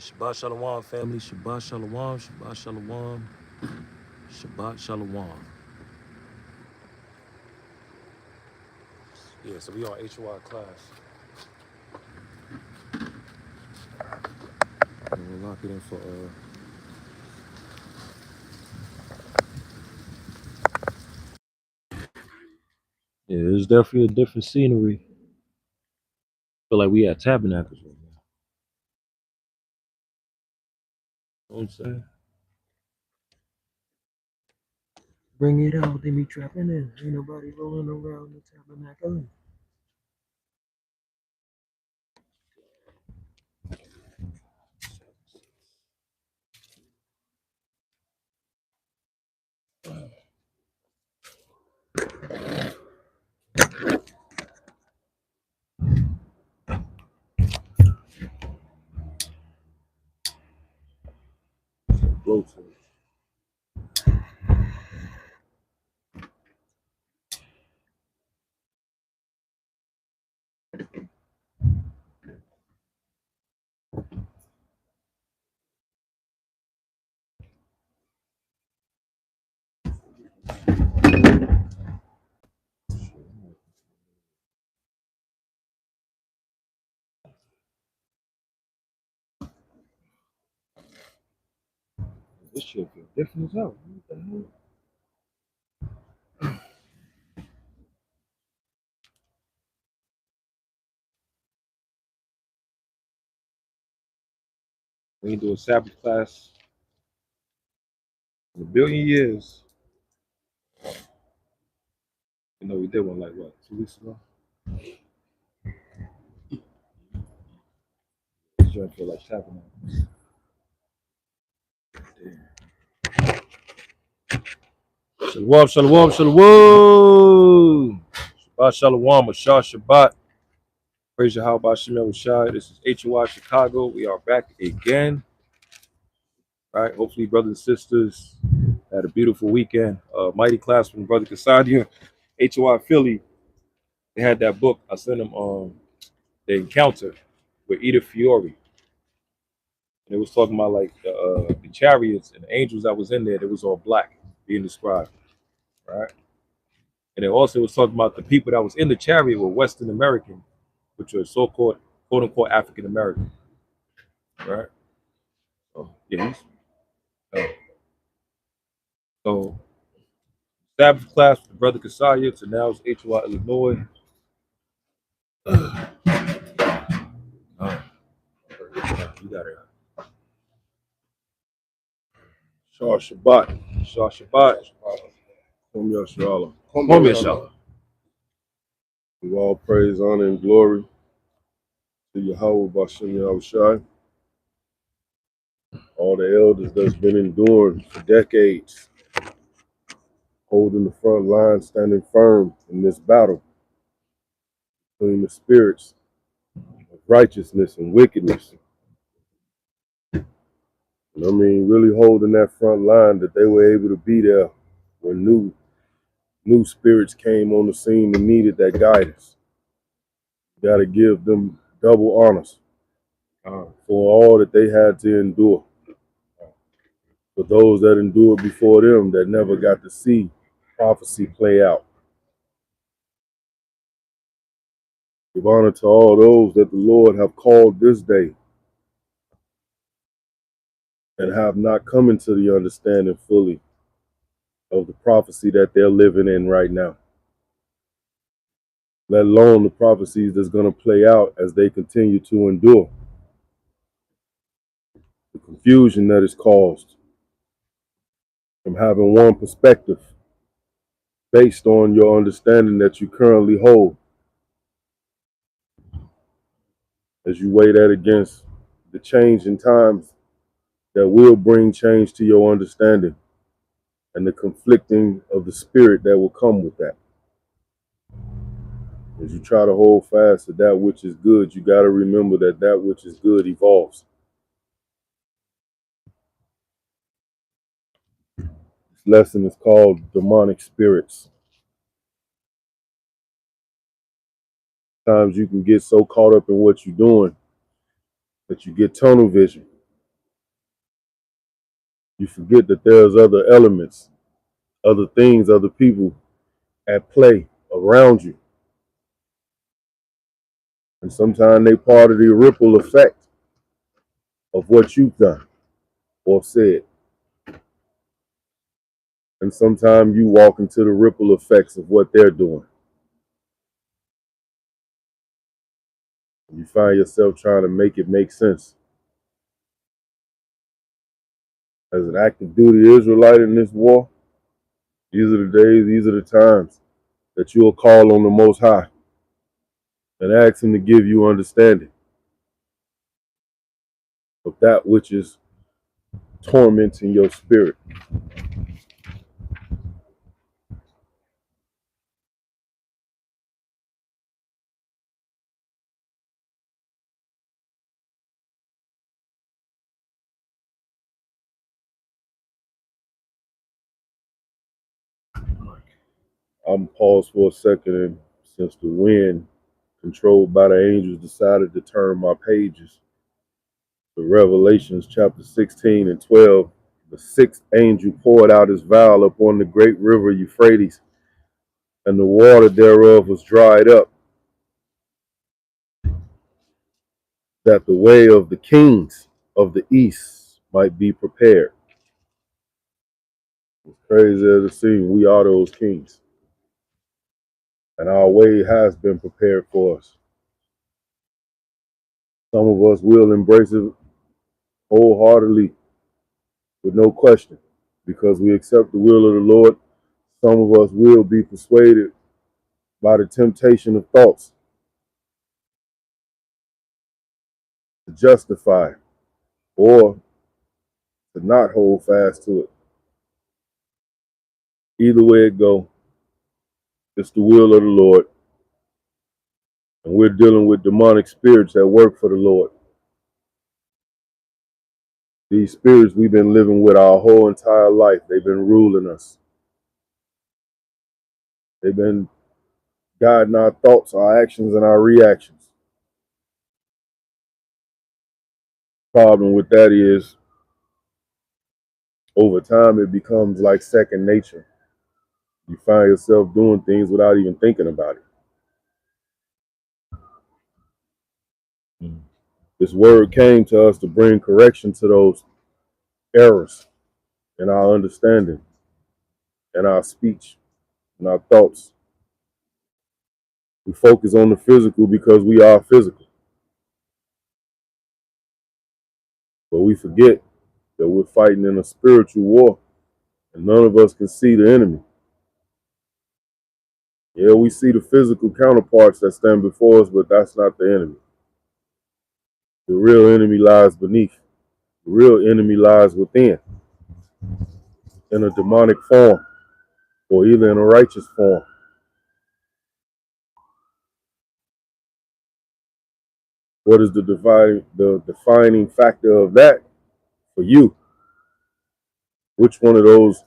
Shabbat Shalom, family. Shabbat Shalom. Shabbat Shalom. Shabbat Shalom. Yeah, so we on HOI class. And we'll lock it in for yeah, there's definitely a different scenery. Feel like we at Tabernacles right now. You know what I'm saying? Bring it out, they be trapping in. Ain't nobody rolling around the Tabernacle. Close. This shit feel different as hell. What the hell? We ain't do a Sabbath class in a billion years. You know, we did one like what, 2 weeks ago? This joint feel like Tabernacles. Shalom, shalom, shalom. Shabbat shalom, Ashar Shabbat. Praise Yahweh Shemel Rashai. This is HOI Chicago. We are back again. All right. Hopefully, brothers and sisters had a beautiful weekend. Mighty class from Brother Kasadia, HOI Philly. They had that book. I sent them The Encounter with Edith Fiore. And it was talking about like the chariots and the angels that was in there. It was all black being described. Right. And it also was talking about the people that was in the chariot were Western American, which were so-called quote unquote African American. Right. So yeah, so Sabbath class with the brother Kasaya, so now it's HY Illinois. You got it. Shah Shabbat. Shah Shabbat. Kom Yashala. Kom Yashala. With all praise, honor, and glory to Yahweh Bashem Yahushai. All the elders that's been enduring for decades, holding the front line, standing firm in this battle between the spirits of righteousness and wickedness. And I mean, really holding that front line that they were able to be there when new spirits came on the scene and needed that guidance. You got to give them double honors for all that they had to endure. For those that endured before them that never got to see prophecy play out. Give honor to all those that the Lord have called this day and have not come into the understanding fully of the prophecy that they're living in right now. Let alone the prophecies that's going to play out as they continue to endure. The confusion that is caused from having one perspective based on your understanding that you currently hold, as you weigh that against the change in times that will bring change to your understanding and the conflicting of the spirit that will come with that. As you try to hold fast to that which is good, you got to remember that that which is good evolves. This lesson is called Demonic Spirits. Sometimes you can get so caught up in what you're doing that you get tunnel vision. You forget that there's other elements, other things, other people at play around you. And sometimes they part of the ripple effect of what you've done or said. And sometimes you walk into the ripple effects of what they're doing. You find yourself trying to make it make sense. As an active duty Israelite in this war, these are the days, these are the times that you'll call on the Most High and ask Him to give you understanding of that which is tormenting your spirit. I'm paused for a second, and since the wind controlled by the angels decided to turn my pages to Revelations chapter 16 and 12, the sixth angel poured out his vial upon the great river Euphrates, and the water thereof was dried up, that the way of the kings of the east might be prepared. It's crazy as it seems, we are those kings, and our way has been prepared for us. Some of us will embrace it wholeheartedly with no question, because we accept the will of the Lord. Some of us will be persuaded by the temptation of thoughts to justify it or to not hold fast to it. Either way it go, it's the will of the Lord, and we're dealing with demonic spirits that work for the Lord. These spirits we've been living with our whole entire life. They've been ruling us. They've been guiding our thoughts, our actions, and our reactions. Problem with that is, over time, it becomes like second nature. You find yourself doing things without even thinking about it. This word came to us to bring correction to those errors in our understanding, in our speech, in our thoughts. We focus on the physical because we are physical. But we forget that we're fighting in a spiritual war, and none of us can see the enemy. Yeah, we see the physical counterparts that stand before us, but that's not the enemy. The real enemy lies beneath. The real enemy lies within, in a demonic form, or either in a righteous form. What is the defining factor of that for you? Which one of those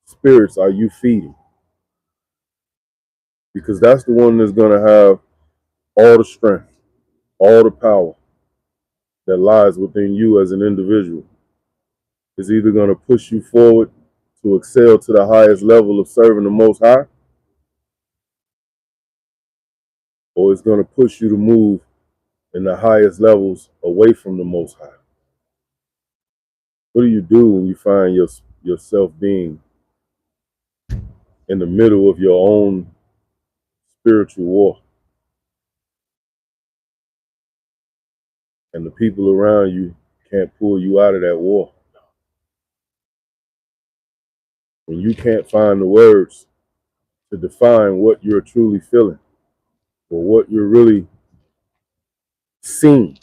spirits are you feeding? Because that's the one that's going to have all the strength, all the power that lies within you as an individual. It's either going to push you forward to excel to the highest level of serving the Most High, or it's going to push you to move in the highest levels away from the Most High. What do you do when you find yourself being in the middle of your own spiritual war, and the people around you can't pull you out of that war? When you can't find the words to define what you're truly feeling or what you're really seeing.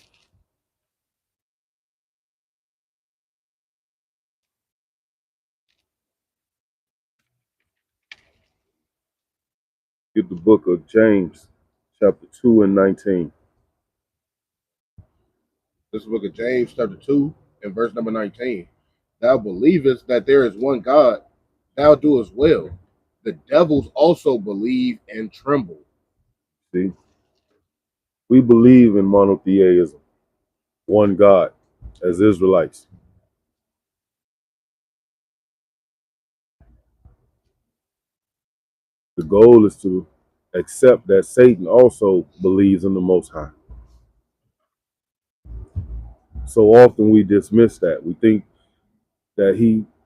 Get the book of James, chapter 2 and 19. This is the book of James, chapter 2, and verse number 19. thou believest that there is one God, thou doest well. The devils also believe and tremble. See, we believe in monotheism, one God, as Israelites. The goal is to accept that Satan also believes in the Most High. So often we dismiss that. We think that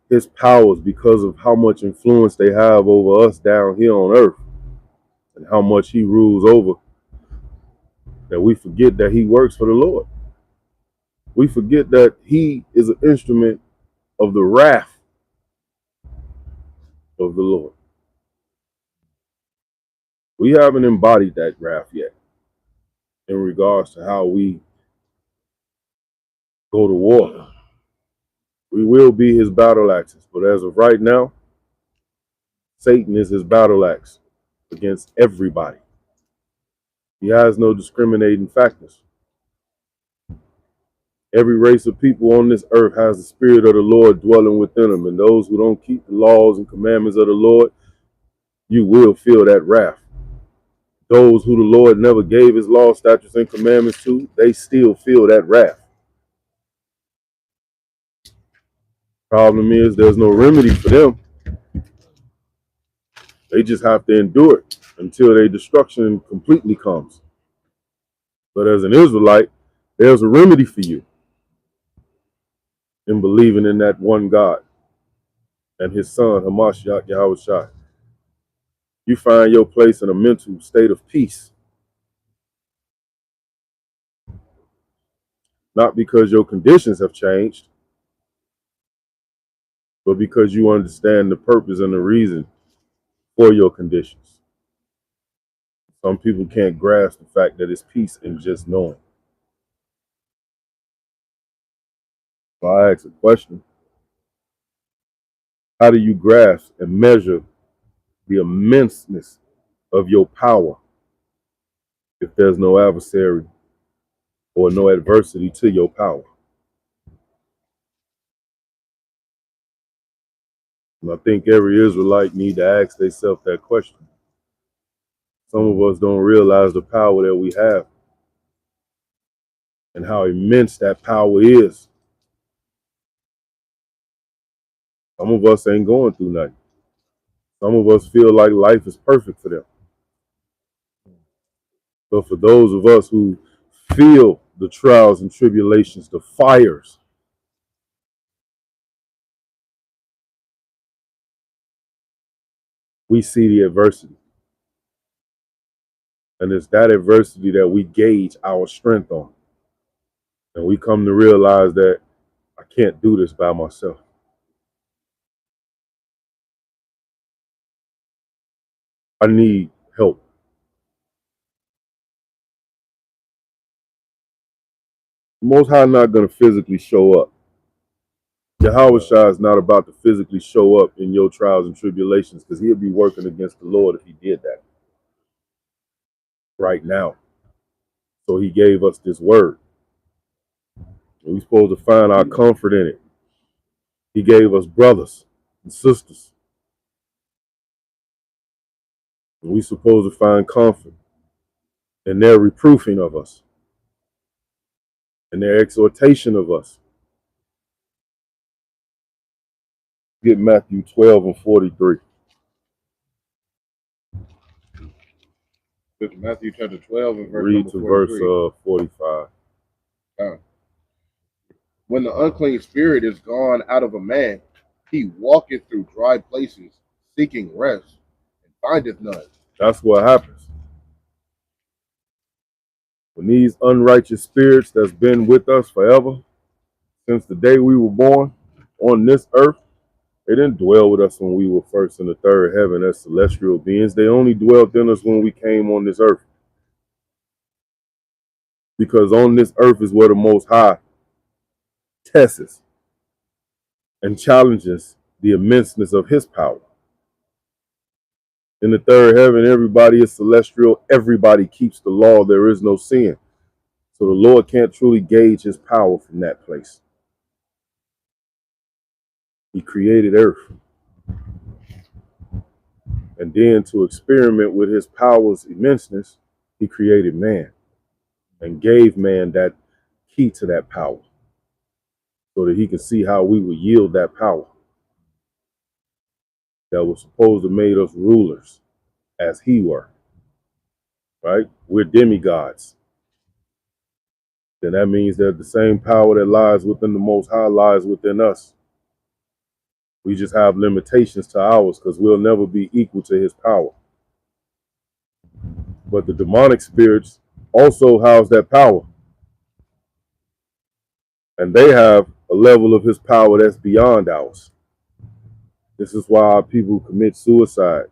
his powers, because of how much influence they have over us down here on earth and how much he rules over, that we forget that he works for the Lord. We forget that he is an instrument of the wrath of the Lord. We haven't embodied that wrath yet in regards to how we go to war. We will be his battle axes, but as of right now, Satan is his battle axe against everybody. He has no discriminating factors. Every race of people on this earth has the spirit of the Lord dwelling within them, and those who don't keep the laws and commandments of the Lord, you will feel that wrath. Those who the Lord never gave his law, statutes, and commandments to, they still feel that wrath. Problem is, there's no remedy for them. They just have to endure it until their destruction completely comes. But as an Israelite, there's a remedy for you in believing in that one God and his son, Hamashiach Yahushua. You find your place in a mental state of peace. Not because your conditions have changed, but because you understand the purpose and the reason for your conditions. Some people can't grasp the fact that it's peace in just knowing. So I ask a question. How do you grasp and measure the immenseness of your power if there's no adversary or no adversity to your power? And I think every Israelite need to ask themselves that question. Some of us don't realize the power that we have and how immense that power is. Some of us ain't going through nothing. Some of us feel like life is perfect for them. But for those of us who feel the trials and tribulations, the fires, we see the adversity. And it's that adversity that we gauge our strength on. And we come to realize that I can't do this by myself. I need help. Most High not going to physically show up. Yahweh Shai is not about to physically show up in your trials and tribulations because he'll be working against the Lord if he did that right now. So he gave us this word. And we're supposed to find our comfort in it. He gave us brothers and sisters. And we're supposed to find comfort in their reproofing of us and their exhortation of us. Get Matthew 12 and 43. Matthew chapter 12 and verse Read to verse 45. When the unclean spirit is gone out of a man, he walketh through dry places, seeking rest, and findeth none. That's what happens. When these unrighteous spirits that's been with us forever, since the day we were born on this earth, they didn't dwell with us when we were first in the third heaven as celestial beings. They only dwelt in us when we came on this earth. Because on this earth is where the Most High tests and challenges the immenseness of his power. In the third heaven, everybody is celestial. Everybody keeps the law. There is no sin. So the Lord can't truly gauge his power from that place. He created earth. And then to experiment with his power's immenseness, he created man and gave man that key to that power so that he could see how we would yield that power that was supposed to make us rulers as he were, right? We're demigods. Then that means that the same power that lies within the Most High lies within us. We just have limitations to ours because we'll never be equal to his power. But the demonic spirits also house that power. And they have a level of his power that's beyond ours. This is why our people commit suicide,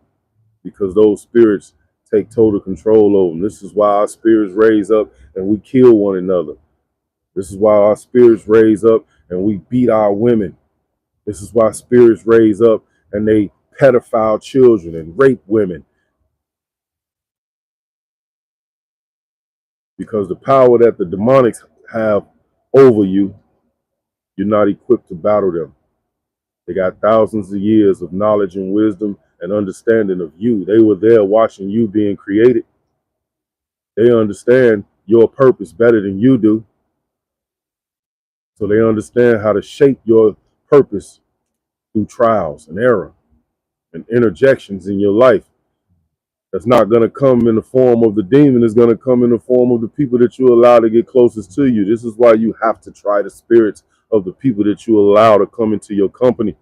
because those spirits take total control over them. This is why our spirits raise up and we kill one another. This is why our spirits raise up and we beat our women. This is why spirits raise up and they pedophile children and rape women. Because the power that the demonics have over you, you're not equipped to battle them. They got thousands of years of knowledge and wisdom and understanding of you. They were there watching you being created. They understand your purpose better than you do. So they understand how to shape your purpose through trials and error and interjections in your life. That's not going to come in the form of the demon. It's going to come in the form of the people that you allow to get closest to you. This is why you have to try the spirits of the people that you allow to come into your company.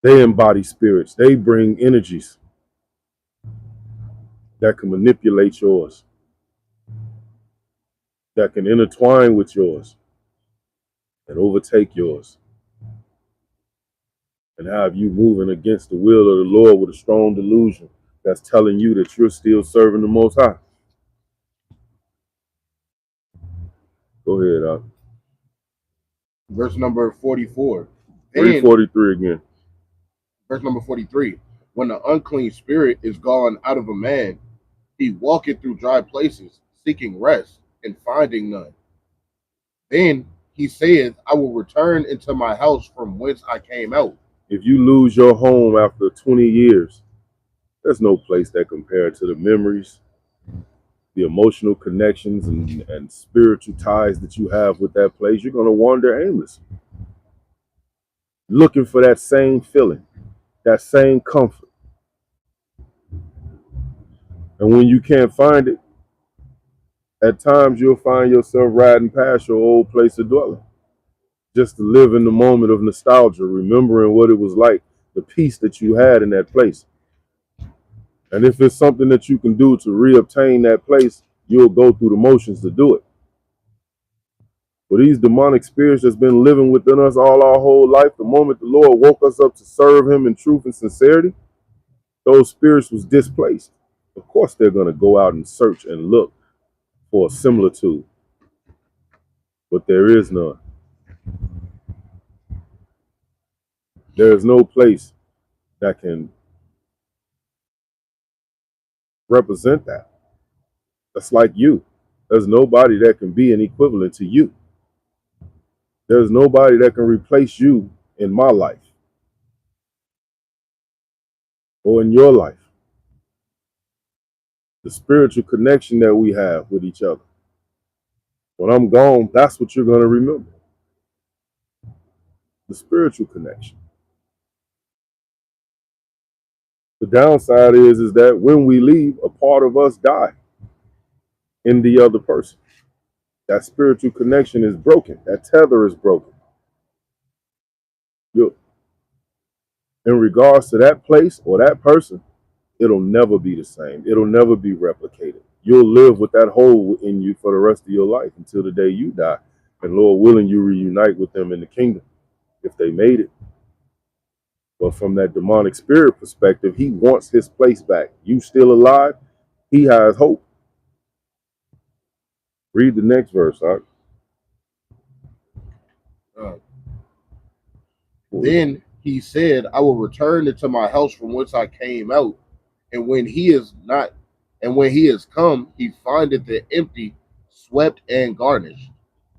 They embody spirits. They bring energies that can manipulate yours, that can intertwine with yours and overtake yours and have you moving against the will of the Lord with a strong delusion that's telling you that you're still serving the Most High. Go ahead, Verse number 44. Read 43 again. Verse number 43. When the unclean spirit is gone out of a man, he walketh through dry places, seeking rest, and finding none. Then he saith, I will return into my house from whence I came out. If you lose your home after 20 years, there's no place that compared to the memories, the emotional connections, and spiritual ties that you have with that place. You're going to wander aimlessly, looking for that same feeling, that same comfort. And when you can't find it, at times you'll find yourself riding past your old place of dwelling, just to live in the moment of nostalgia, remembering what it was like, the peace that you had in that place. And if it's something that you can do to reobtain that place, you'll go through the motions to do it. But these demonic spirits that's been living within us all our whole life, the moment the Lord woke us up to serve him in truth and sincerity, those spirits was displaced. Of course, they're going to go out and search and look for a similitude, but there is none. There is no place that can represent that. That's like you. There's nobody that can be an equivalent to you. There's nobody that can replace you in my life or in your life. The spiritual connection that we have with each other. When I'm gone, that's what you're going to remember. The spiritual connection. The downside is that when we leave, a part of us die in the other person. That spiritual connection is broken. That tether is broken. In regards to that place or that person, it'll never be the same. It'll never be replicated. You'll live with that hole in you for the rest of your life until the day you die. And Lord willing, you reunite with them in the kingdom if they made it. But from that demonic spirit perspective, he wants his place back. You still alive, he has hope. Read the next verse, Doc. Then he said, I will return into my house from whence I came out. And when he is come, he findeth it empty, swept, and garnished.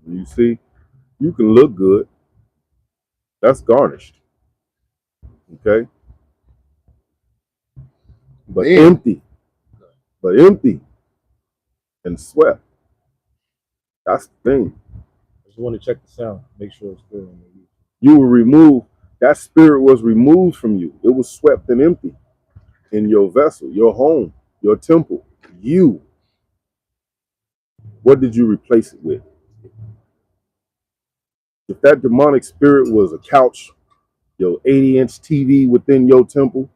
You see, you can look good, That's garnished. Okay? But Then, empty and swept. That's the thing. I just want to check the sound, make sure it's good. You were removed. That spirit was removed from you. It was swept and empty in your vessel, your home, your temple. You. What did you replace it with? If that demonic spirit was a couch, your 80-inch TV within your temple,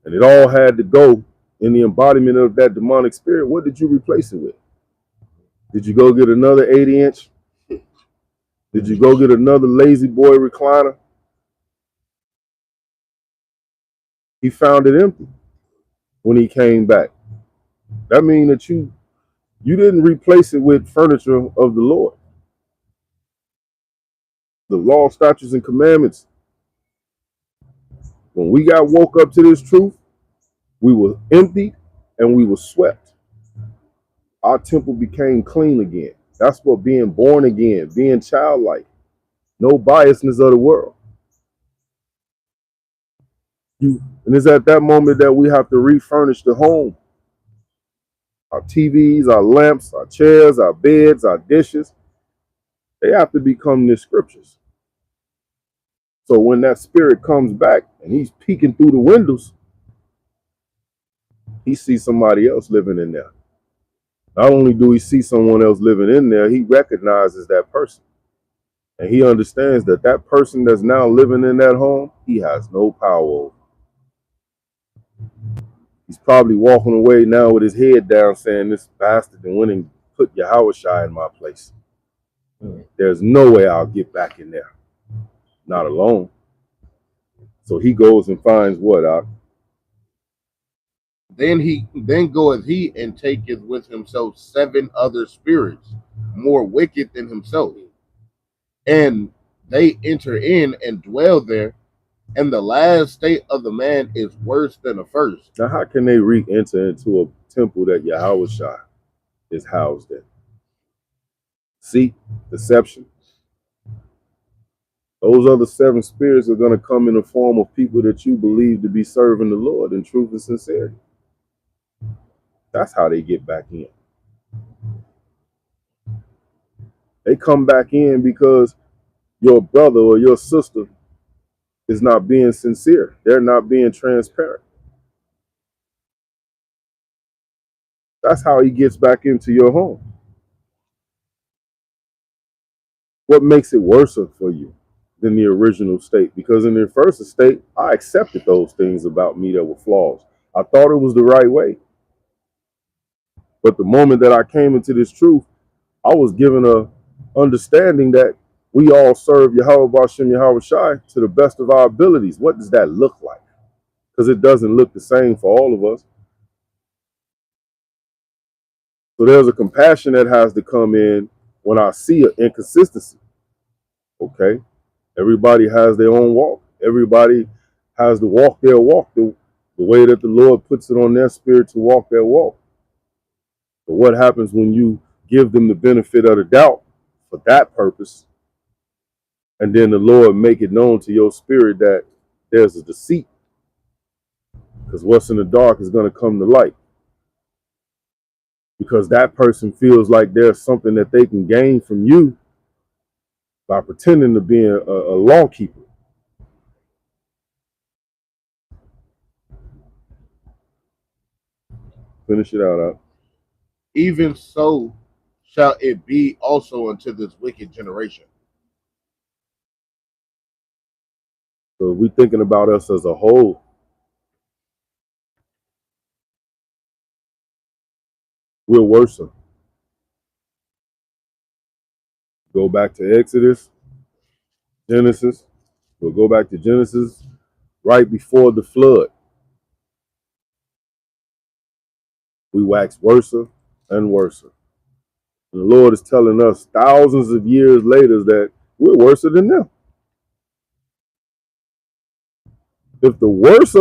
and it all had to go in the embodiment of that demonic spirit, what did you replace it with? Did you go get another 80-inch? Did you go get another lazy boy recliner? He found it empty when he came back. That means that you didn't replace it with furniture of the Lord. The law, statutes, and commandments. When we got woke up to this truth, we were emptied and we were swept. Our temple became clean again. That's what being born again, being childlike, no biasness of the world. And it's at that moment that we have to refurnish the home. Our TVs, our lamps, our chairs, our beds, our dishes, they have to become the scriptures. So when that spirit comes back and he's peeking through the windows, he sees somebody else living in there. Not only do he see someone else living in there, he recognizes that person. And he understands that that person that's now living in that home, he has no power over. He's probably walking away now with his head down saying, this bastard and went and put Yahushua in my place. There's no way I'll get back in there. Not alone. So he goes and finds what, Ak? then goeth he and taketh with himself 7 other spirits, more wicked than himself. And they enter in and dwell there, and the last state of the man is worse than the first. Now, how can they re-enter into a temple that Yahushua is housed in? See, deception. Those other 7 spirits are going to come in the form of people that you believe to be serving the Lord in truth and sincerity. That's how they get back in. They come back in because your brother or your sister is not being sincere. They're not being transparent. That's how he gets back into your home. What makes it worse for you than the original state? Because in the first state, I accepted those things about me that were flaws. I thought it was the right way. But the moment that I came into this truth, I was given a understanding that we all serve Yahweh Bashem Yahweh Shai to the best of our abilities. What does that look like? Because it doesn't look the same for all of us. So there's a compassion that has to come in when I see an inconsistency. Okay, everybody has their own walk. Everybody has to walk their walk the way that the Lord puts it on their spirit to walk their walk. But what happens when you give them the benefit of the doubt for that purpose, and then the Lord make it known to your spirit that there's a deceit? Because what's in the dark is going to come to light. Because that person feels like there's something that they can gain from you by pretending to be a law keeper. Finish it out. Even so shall it be also unto this wicked generation. So we're thinking about us as a whole. We're worse. Go back to Exodus, Genesis. We'll go back to Genesis right before the flood. We wax worse and worse. And the Lord is telling us thousands of years later that we're worse than them. If the worst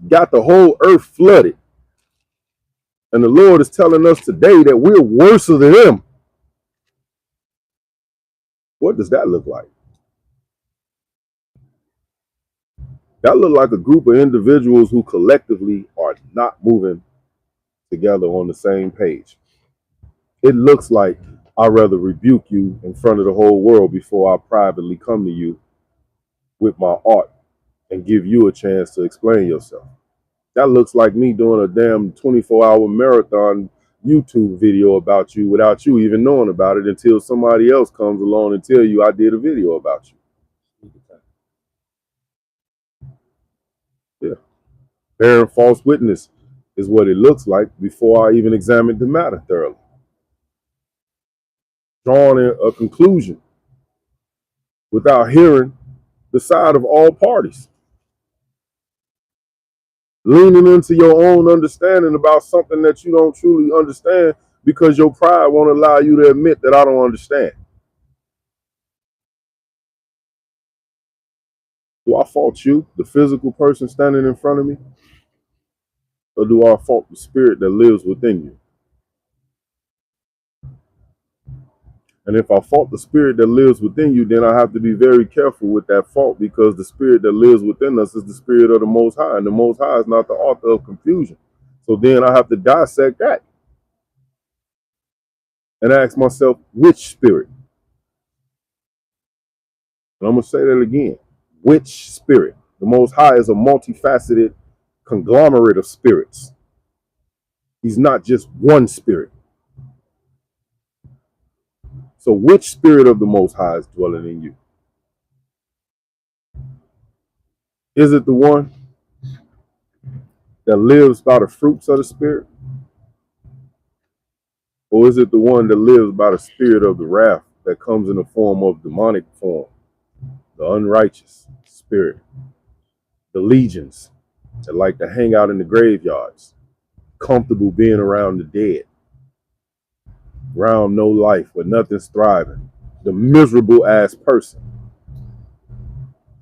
got the whole earth flooded, and the Lord is telling us today that we're worse than them, what does that look like? That look like a group of individuals who collectively are not moving together on the same page. It looks like I'd rather rebuke you in front of the whole world before I privately come to you with my art and give you a chance to explain yourself. That looks like me doing a damn 24-hour marathon YouTube video about you without you even knowing about it until somebody else comes along and tell you I did a video about you. Yeah. Bearing false witness is what it looks like before I even examined the matter thoroughly. Drawing a conclusion without hearing the side of all parties. Leaning into your own understanding about something that you don't truly understand because your pride won't allow you to admit that I don't understand. Do I fault you, the physical person standing in front of me? Or do I fault the spirit that lives within you? And if I fault the spirit that lives within you, then I have to be very careful with that fault, because the spirit that lives within us is the spirit of the Most High, and the Most High is not the author of confusion. So then I have to dissect that and ask myself, which spirit? And I'm going to say that again. Which spirit? The Most High is a multifaceted conglomerate of spirits. He's not just one spirit. So which spirit of the Most High is dwelling in you? Is it the one that lives by the fruits of the spirit? Or is it the one that lives by the spirit of the wrath that comes in the form of demonic form? The unrighteous spirit. The legions that like to hang out in the graveyards, comfortable being around the dead, around no life where nothing's thriving. The miserable ass person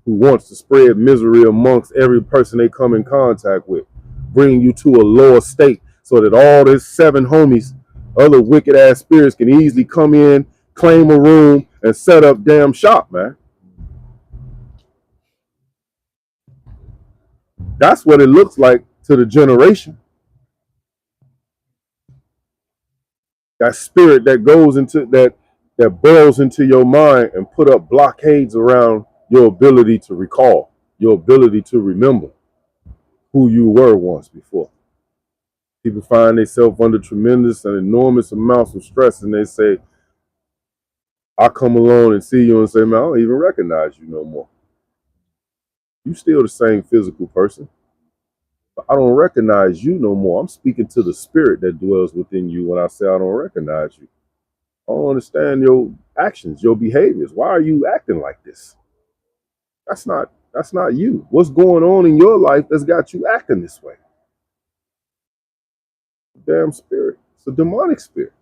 who wants to spread misery amongst every person they come in contact with, bring you to a lower state so that all these 7 homies, other wicked ass spirits, can easily come in, claim a room, and set up damn shop, man. That's what it looks like to the generation. That spirit that goes into that burrows into your mind and put up blockades around your ability to recall, your ability to remember who you were once before. People find themselves under tremendous and enormous amounts of stress, and they say, I come along and see you and say, man, I don't even recognize you no more. You still the same physical person, but I don't recognize you no more. I'm speaking to the spirit that dwells within you when I say I don't recognize you. I don't understand your actions, your behaviors. Why are you acting like this? That's not you. What's going on in your life that's got you acting this way? Damn spirit. It's a demonic spirit.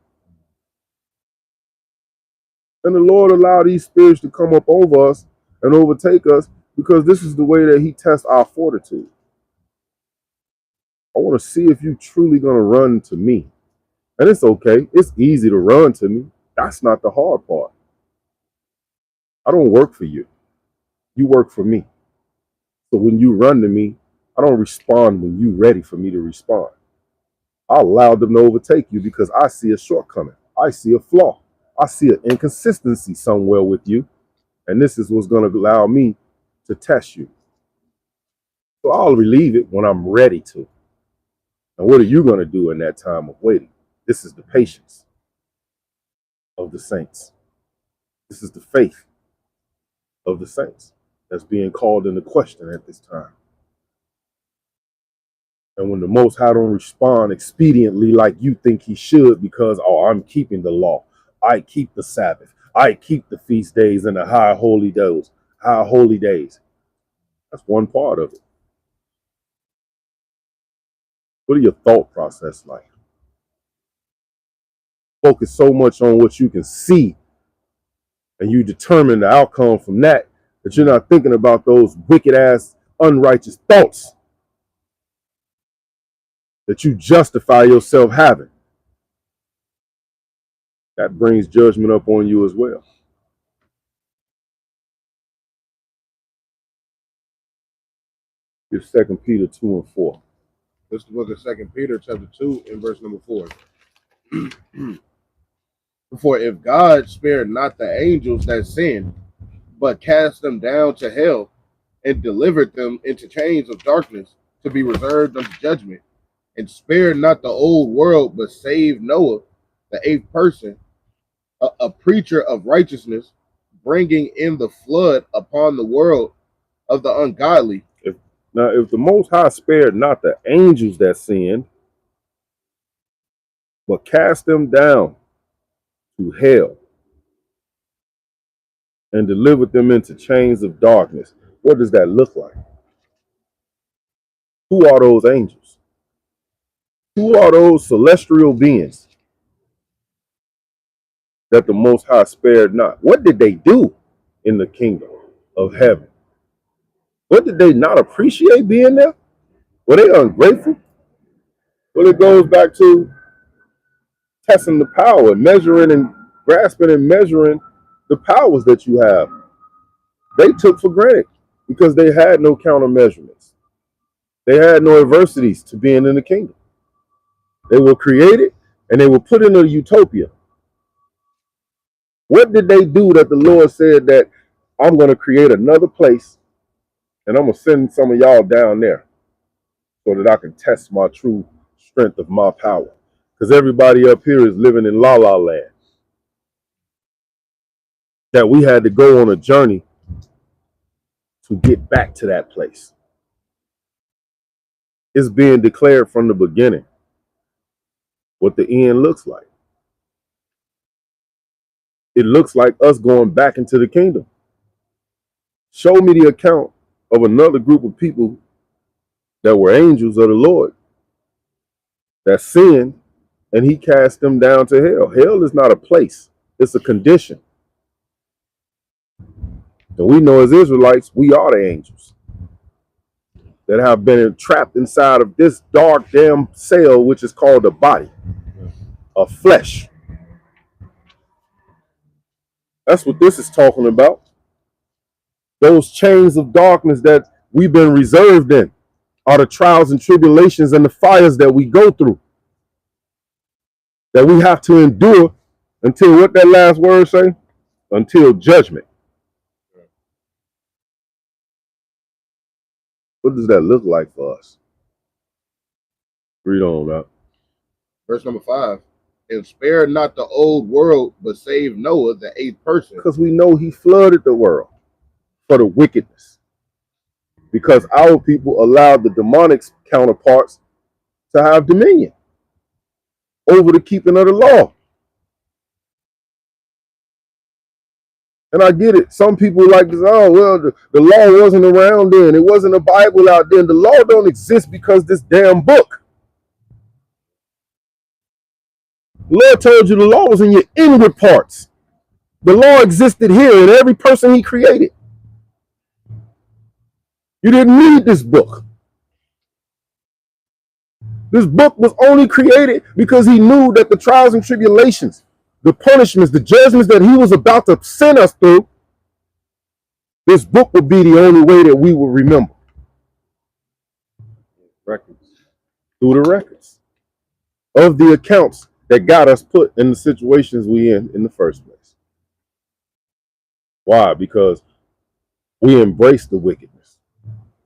And the Lord allowed these spirits to come up over us and overtake us because this is the way that He tests our fortitude. I want to see if you're truly going to run to me. And it's okay. It's easy to run to me. That's not the hard part. I don't work for you. You work for me. So when you run to me, I don't respond when you're ready for me to respond. I allow them to overtake you because I see a shortcoming. I see a flaw. I see an inconsistency somewhere with you. And this is what's going to allow me to test you. So I'll relieve it when I'm ready to. And what are you going to do in that time of waiting? This is the patience of the saints. This is the faith of the saints that's being called into question at this time. And when the Most High don't respond expediently like you think He should because, oh, I'm keeping the law. I keep the Sabbath. I keep the feast days and the high holy days. That's one part of it. What are your thought process like? Focus so much on what you can see and you determine the outcome from that you're not thinking about those wicked ass unrighteous thoughts that you justify yourself having. That brings judgment up on you as well. It's 2 Peter 2 and 4. This is the book of 2 Peter chapter 2 and verse number 4. For if God spared not the angels that sinned, but cast them down to hell and delivered them into chains of darkness to be reserved unto judgment, and spared not the old world, but saved Noah, the eighth person, a preacher of righteousness, bringing in the flood upon the world of the ungodly. Now, if the Most High spared not the angels that sinned, but cast them down to hell and delivered them into chains of darkness, what does that look like? Who are those angels? Who are those celestial beings that the Most High spared not? What did they do in the kingdom of heaven? What did they not appreciate being there? Were they ungrateful? Well, it goes back to testing the power, measuring and grasping and measuring the powers that you have. They took for granted because they had no countermeasurements. They had no adversities to being in the kingdom. They were created and they were put in a utopia. What did they do that the Lord said that I'm going to create another place and I'm going to send some of y'all down there so that I can test my true strength of my power? Because everybody up here is living in la la land. That we had to go on a journey to get back to that place. It's being declared from the beginning what the end looks like. It looks like us going back into the kingdom. Show me the account of another group of people that were angels of the Lord that sinned and he cast them down to hell. Hell is not a place, it's a condition. And we know as Israelites, we are the angels that have been trapped inside of this dark damn cell, which is called a body of flesh. That's what this is talking about. Those chains of darkness that we've been reserved in are the trials and tribulations and the fires that we go through, that we have to endure until what that last word say? Until judgment. What does that look like for us? Read on that. Verse number 5. And spared not the old world, but saved Noah, the eighth person. Because we know he flooded the world for the wickedness. Because our people allowed the demonic counterparts to have dominion over the keeping of the law. And I get it. Some people like this, oh, well, the law wasn't around then. It wasn't a Bible out then. The law don't exist because this damn book. The Lord told you the law was in your inward parts. The law existed here in every person he created. You didn't need this book. This book was only created because he knew that the trials and tribulations, the punishments, the judgments that he was about to send us through, this book would be the only way that we will remember. Records. Through the records of the accounts that got us put in the situations we in the first place. Why? Because we embrace the wickedness.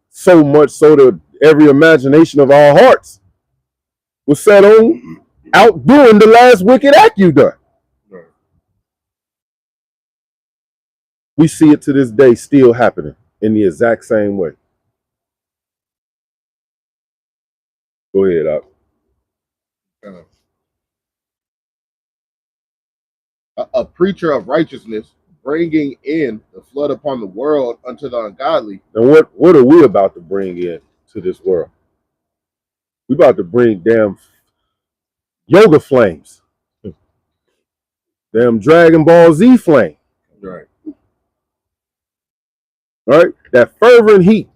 So much so that every imagination of our hearts was set on outdoing the last wicked act you done. Right. We see it to this day still happening in the exact same way. Go ahead, Op. A preacher of righteousness, bringing in the flood upon the world unto the ungodly. And what are we about to bring in to this world? We about to bring damn yoga flames. Damn Dragon Ball Z flame. Right. Right? That fervent heat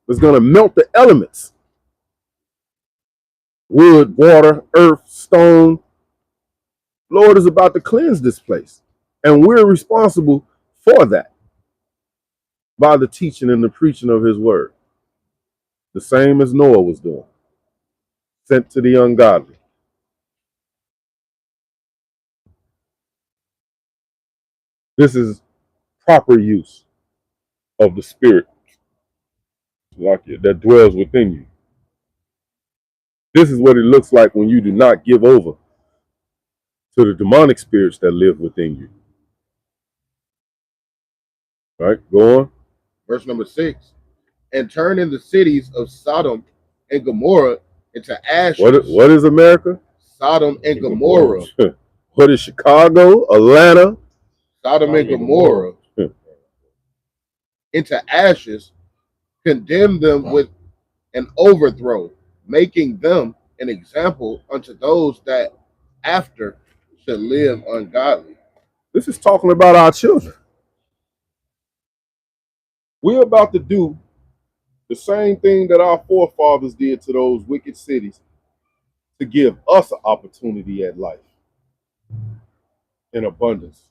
is going to melt the elements. Wood, water, earth, stone. Lord is about to cleanse this place. And we're responsible for that by the teaching and the preaching of his word. the same as Noah was doing, sent to the ungodly. This is proper use of the spirit that dwells within you. This is what it looks like when you do not give over to the demonic spirits that live within you. Right? Go on. Verse number 6. And turn in the cities of Sodom and Gomorrah into ashes. What is America? Sodom and Gomorrah. What is Chicago, Atlanta? Sodom and Gomorrah into ashes, condemn them with an overthrow, making them an example unto those that after should live ungodly. This is talking about our children. We're about to do the same thing that our forefathers did to those wicked cities to give us an opportunity at life in abundance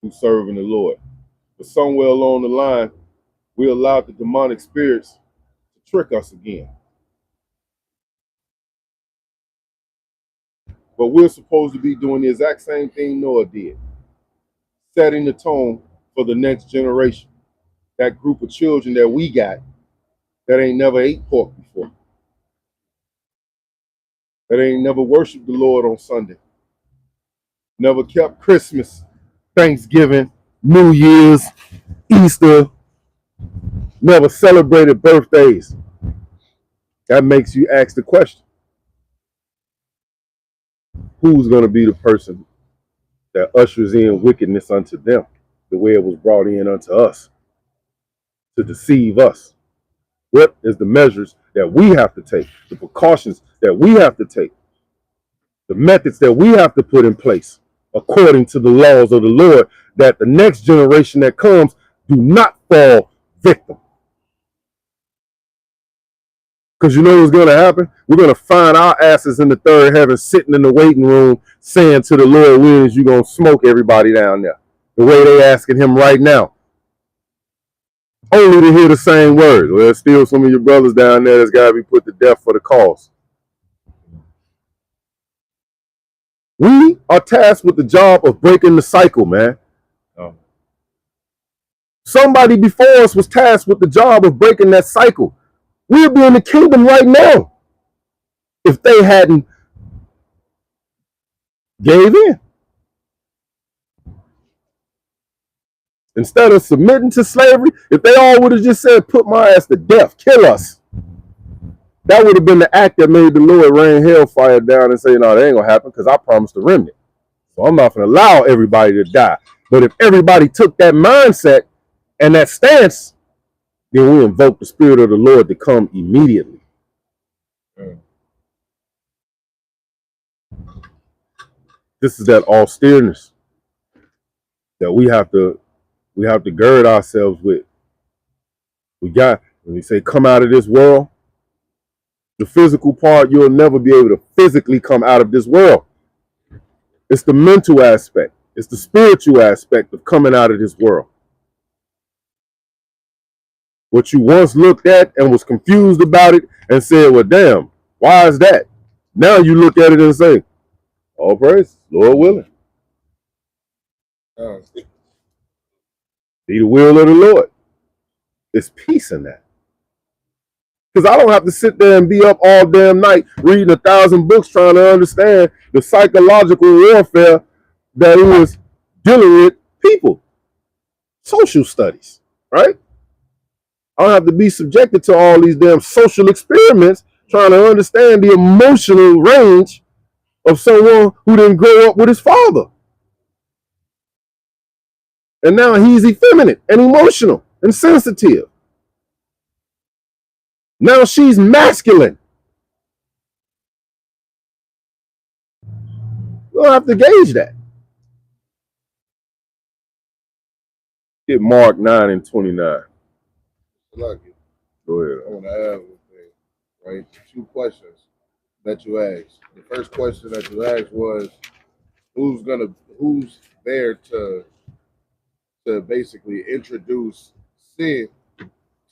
through serving the Lord. But somewhere along the line, we allowed the demonic spirits to trick us again. But we're supposed to be doing the exact same thing Noah did, setting the tone for the next generation, that group of children that we got that ain't never ate pork before, that ain't never worshiped the Lord on Sunday, never kept Christmas, Thanksgiving, New Year's, Easter, never celebrated birthdays. That makes you ask the question, who's going to be the person that ushers in wickedness unto them the way it was brought in unto us to deceive us? What is the measures that we have to take, the precautions that we have to take, the methods that we have to put in place according to the laws of the Lord, that the next generation that comes do not fall victim? Because you know what's going to happen? We're going to find our asses in the third heaven sitting in the waiting room saying to the Lord, when is you going to smoke everybody down there? The way they asking him right now. Only to hear the same words. Well, there's still some of your brothers down there that's got to be put to death for the cause. We are tasked with the job of breaking the cycle, man. Somebody before us was tasked with the job of breaking that cycle. We'll be in the kingdom right now if they hadn't gave in. Instead of submitting to slavery, if they all would have just said, put my ass to death, kill us, that would have been the act that made the Lord rain hellfire down and say, no, that ain't going to happen because I promised a remnant. So I'm not going to allow everybody to die. But if everybody took that mindset and that stance, then we invoke the Spirit of the Lord to come immediately. This is that austereness that we have to gird ourselves with. When we say come out of this world, the physical part, you'll never be able to physically come out of this world. It's the mental aspect. It's the spiritual aspect of coming out of this world. What you once looked at and was confused about it and said, well, damn, why is that? Now you look at it and say, all praise, Lord willing. Be the will of the Lord. There's peace in that. Because I don't have to sit there and be up all damn night reading 1,000 books trying to understand the psychological warfare that is dealing with people. Social studies, right? I don't have to be subjected to all these damn social experiments trying to understand the emotional range of someone who didn't grow up with his father. And now he's effeminate and emotional and sensitive. Now she's masculine. You don't have to gauge that. Get Mark 9:29. Lucky. Go ahead. I want to add one thing, right? 2 questions that you asked. The first question that you asked was, who's there to basically introduce sin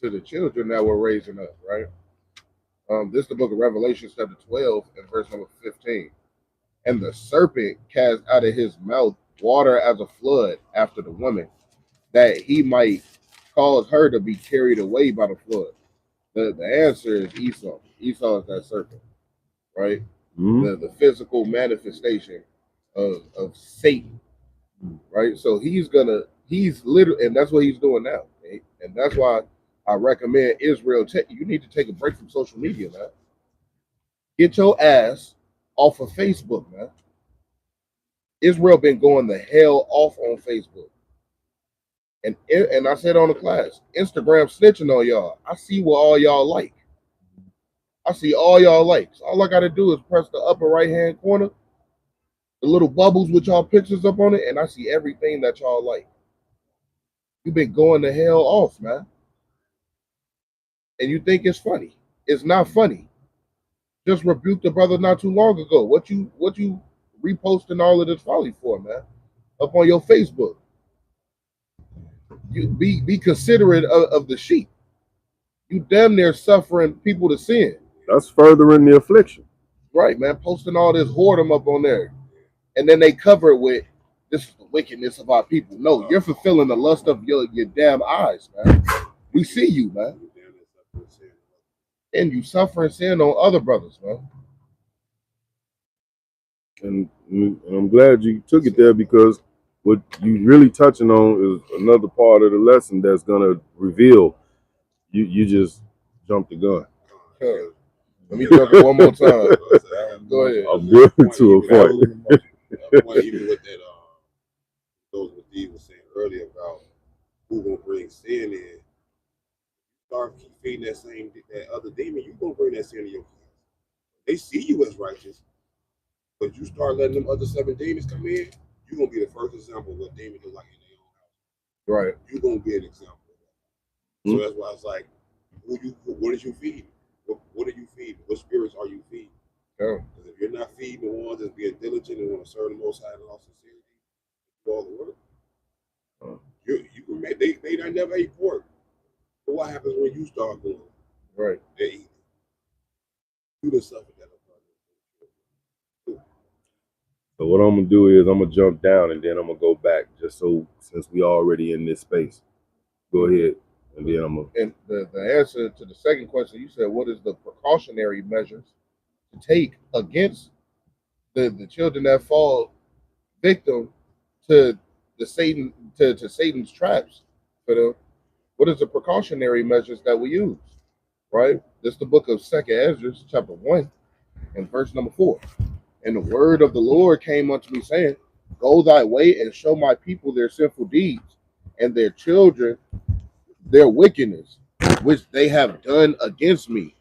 to the children that we're raising up, right? This is the book of Revelation, chapter 12, and verse number 15. And the serpent cast out of his mouth water as a flood after the woman, that he might cause her to be carried away by the flood. The answer is Esau. Esau is that serpent, right? Mhm. The physical manifestation of Satan, right? So he's literally, and that's what he's doing now. Okay? And that's why I recommend Israel, you need to take a break from social media, man. Get your ass off of Facebook, man. Israel been going the hell off on Facebook. And I said on the class, Instagram snitching on y'all. I see what all y'all like. I see all y'all likes. All I gotta do is press the upper right hand corner, the little bubbles with y'all pictures up on it, and I see everything that y'all like. You've been going the hell off, man. And you think it's funny. It's not funny. Just rebuked the brother not too long ago. What you reposting all of this folly for, man? Up on your Facebook. You be considerate of the sheep. You damn near suffering people to sin. That's furthering the affliction. Right, man. Posting all this whoredom up on there. And then they cover it with, this is the wickedness of our people. No, you're fulfilling the lust of your damn eyes, man. We see you, man. And you suffering sin on other brothers, man. And I'm glad you took it there, because what you really touching on is another part of the lesson that's gonna reveal you just jumped the gun. Let me jump it one more time. Go ahead. I'm good to a point. Even with that, those what Steve was saying earlier about who gonna bring sin in. Start keep feeding that other demon, you gonna bring that sin to your kids. They see you as righteous, but you start letting them other 7 demons come in, you're gonna be the first example of what demons look like in their own house. Right. You're gonna be an example of that. So that's why it's like, what did you feed? What are you feeding? What spirits are you feeding? Yeah. Because if you're not feeding the ones that's being diligent and want to serve the Most High in all sincerity, do all the work, you can make they never ate pork. But what happens when you start going? Right. They eat. You done suffered that. So what I'm gonna do is I'm gonna jump down and then I'm gonna go back, just so since we already in this space. Go ahead, and then I'm gonna. And the answer to the second question, you said, what is the precautionary measures to take against the children that fall victim to the Satan's traps for them? What is the precautionary measures that we use? Right? This is the book of 2nd Ezra, chapter 1, and verse number 4. And the word of the Lord came unto me, saying, Go thy way and show my people their sinful deeds, and their children their wickedness, which they have done against me,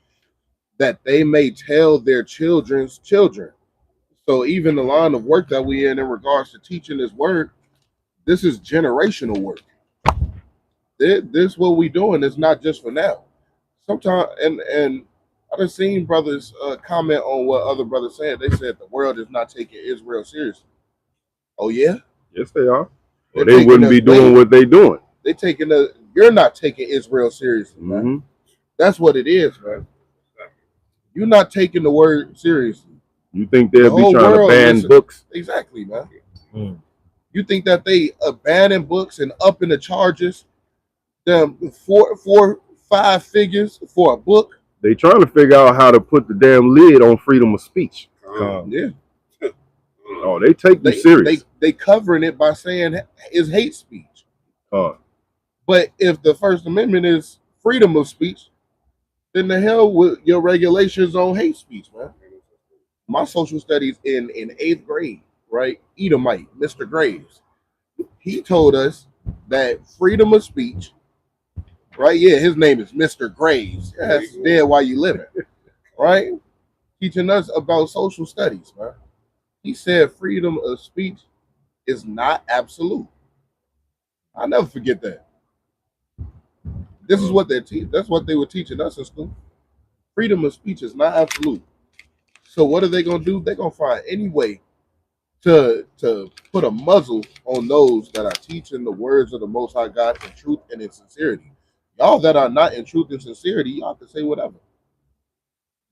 that they may tell their children's children. So even the line of work that we in regards to teaching this word, this is generational work. This what we doing is not just for now. Sometimes, and I've seen brothers comment on what other brothers said. They said the world is not taking Israel seriously. Oh yeah, Yes, they are. They're Or they wouldn't be doing what they doing. They taking you're not taking Israel seriously, man. That's what it is, man. You're not taking the word seriously. You think they'll be trying to ban books? Exactly, man. You think that they abandon books and up in the charges, them 4-5 figures for a book? They trying to figure out how to put the damn lid on freedom of speech. Yeah. Oh, they take you serious. They covering it by saying it's hate speech. But if the First Amendment is freedom of speech, then the hell with your regulations on hate speech, man. My social studies in 8th grade, right? Edomite, Mr. Graves, he told us that freedom of speech, right? Yeah, his name is Mr. Graves. That's dead while you living, right? Teaching us about social studies, man. He said freedom of speech is not absolute. I'll never forget that. This is what they teach. That's what they were teaching us in school. Freedom of speech is not absolute. So what are they gonna do? They're gonna find any way to put a muzzle on those that are teaching the words of the Most High God in truth and in sincerity. Y'all that are not in truth and sincerity, y'all can say whatever.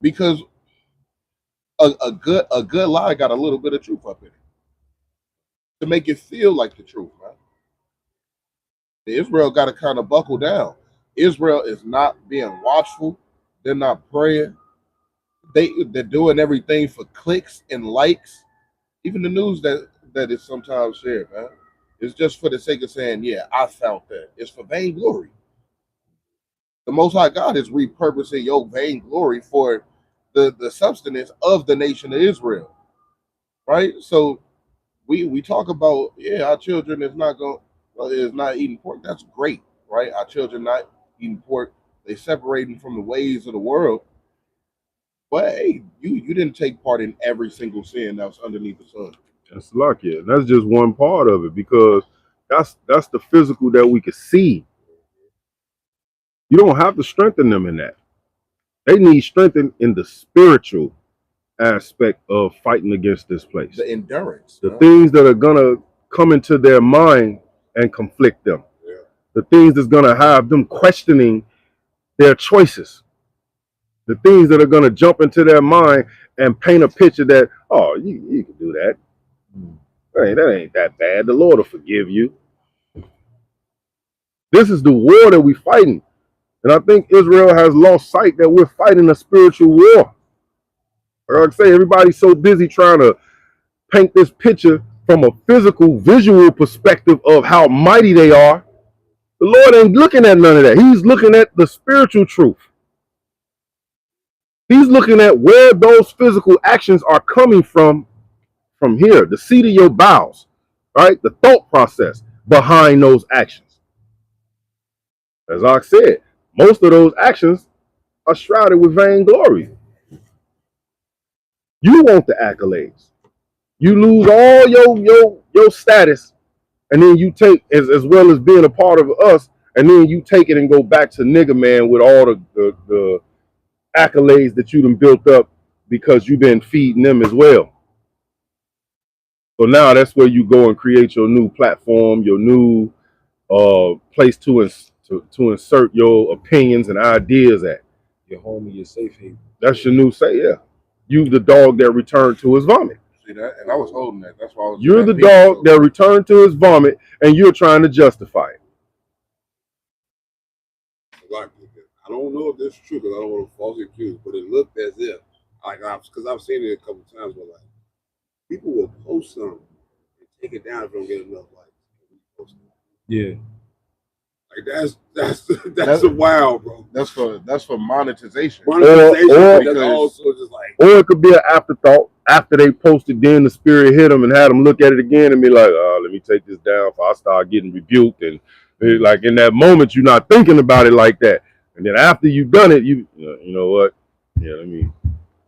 Because a good lie got a little bit of truth up in it to make it feel like the truth, man. Israel got to kind of buckle down. Israel is not being watchful. They're not praying. They're doing everything for clicks and likes. Even the news that is sometimes shared, man, it's just for the sake of saying, yeah, I found that. It's for vainglory. The Most High God is repurposing your vainglory for the substance of the nation of Israel, right? So we talk about, yeah, our children is not eating pork. That's great, right? Our children not eating pork. They separating from the ways of the world. But hey, you didn't take part in every single sin that was underneath the sun. That's lucky. And that's just one part of it, because that's the physical that we can see. You don't have to strengthen them in that. They need strengthened in the spiritual aspect of fighting against this place. The endurance. The things that are gonna come into their mind and conflict them. Yeah. The things that's gonna have them questioning their choices. The things that are gonna jump into their mind and paint a picture that, oh, you can do that. Hey, that ain't that bad. The Lord will forgive you. This is the war that we're fighting. And I think Israel has lost sight that we're fighting a spiritual war. Like I say, everybody's so busy trying to paint this picture from a physical, visual perspective of how mighty they are. The Lord ain't looking at none of that. He's looking at the spiritual truth. He's looking at where those physical actions are coming from here, the seat of your bowels, right? The thought process behind those actions. As I said, most of those actions are shrouded with vainglory. You want the accolades. You lose all your status, and then you take, as well as being a part of us, and then you take it and go back to nigga man with all the accolades that you done built up because you've been feeding them as well. So now that's where you go and create your new platform, your new place to insert your opinions and ideas at. Your home and your safe haven. That's your new say, yeah. You the dog that returned to his vomit. See that? And I was holding that. That's why I was. You're the dog that returned to his vomit, and you're trying to justify it. Like, I don't know if that's true because I don't want to falsely accuse, but it looked as if, because I've seen it a couple of times where like people will post something and take it down if they don't get enough likes. Yeah. Like that's a wild, bro. That's for monetization. Monetization, or that's also just like, or it could be an afterthought after they posted. Then the spirit hit them and had them look at it again and be like, "Oh, let me take this down before I start getting rebuked." And like in that moment, you're not thinking about it like that. And then after you've done it, you know what? Yeah, let me.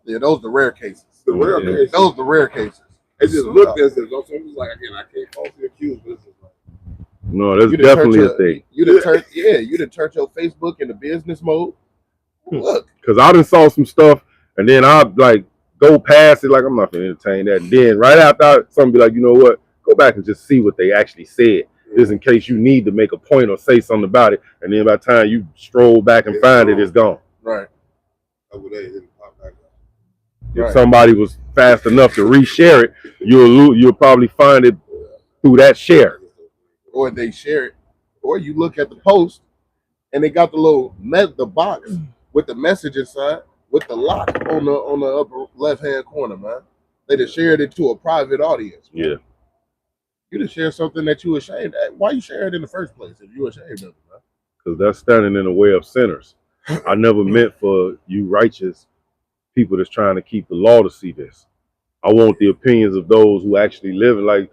Yeah, those are the rare cases. the rare cases. Those are the rare cases. It just looked as if also it was like, again, I can't falsely accuse, but it's just like, No, that's definitely a thing. You done turned your Facebook into business mode. Look, because I done saw some stuff, and then I like go past it like I'm not gonna entertain that. And then right after, somebody be like, you know what? Go back and just see what they actually said, just in case you need to make a point or say something about it. And then by the time you stroll back and find it, it's gone. right. over there, it didn't pop back up. If somebody was fast enough to reshare it, you'll probably find it through that share. Or they share it, or you look at the post, and they got the box with the message inside with the lock on the upper left hand corner, man. They just shared it to a private audience. Man. Yeah. You just share something that you ashamed of. Why you share it in the first place if you ashamed of it, man? Because that's standing in the way of sinners. I never meant for you righteous people that's trying to keep the law to see this. I want the opinions of those who actually live it. Like,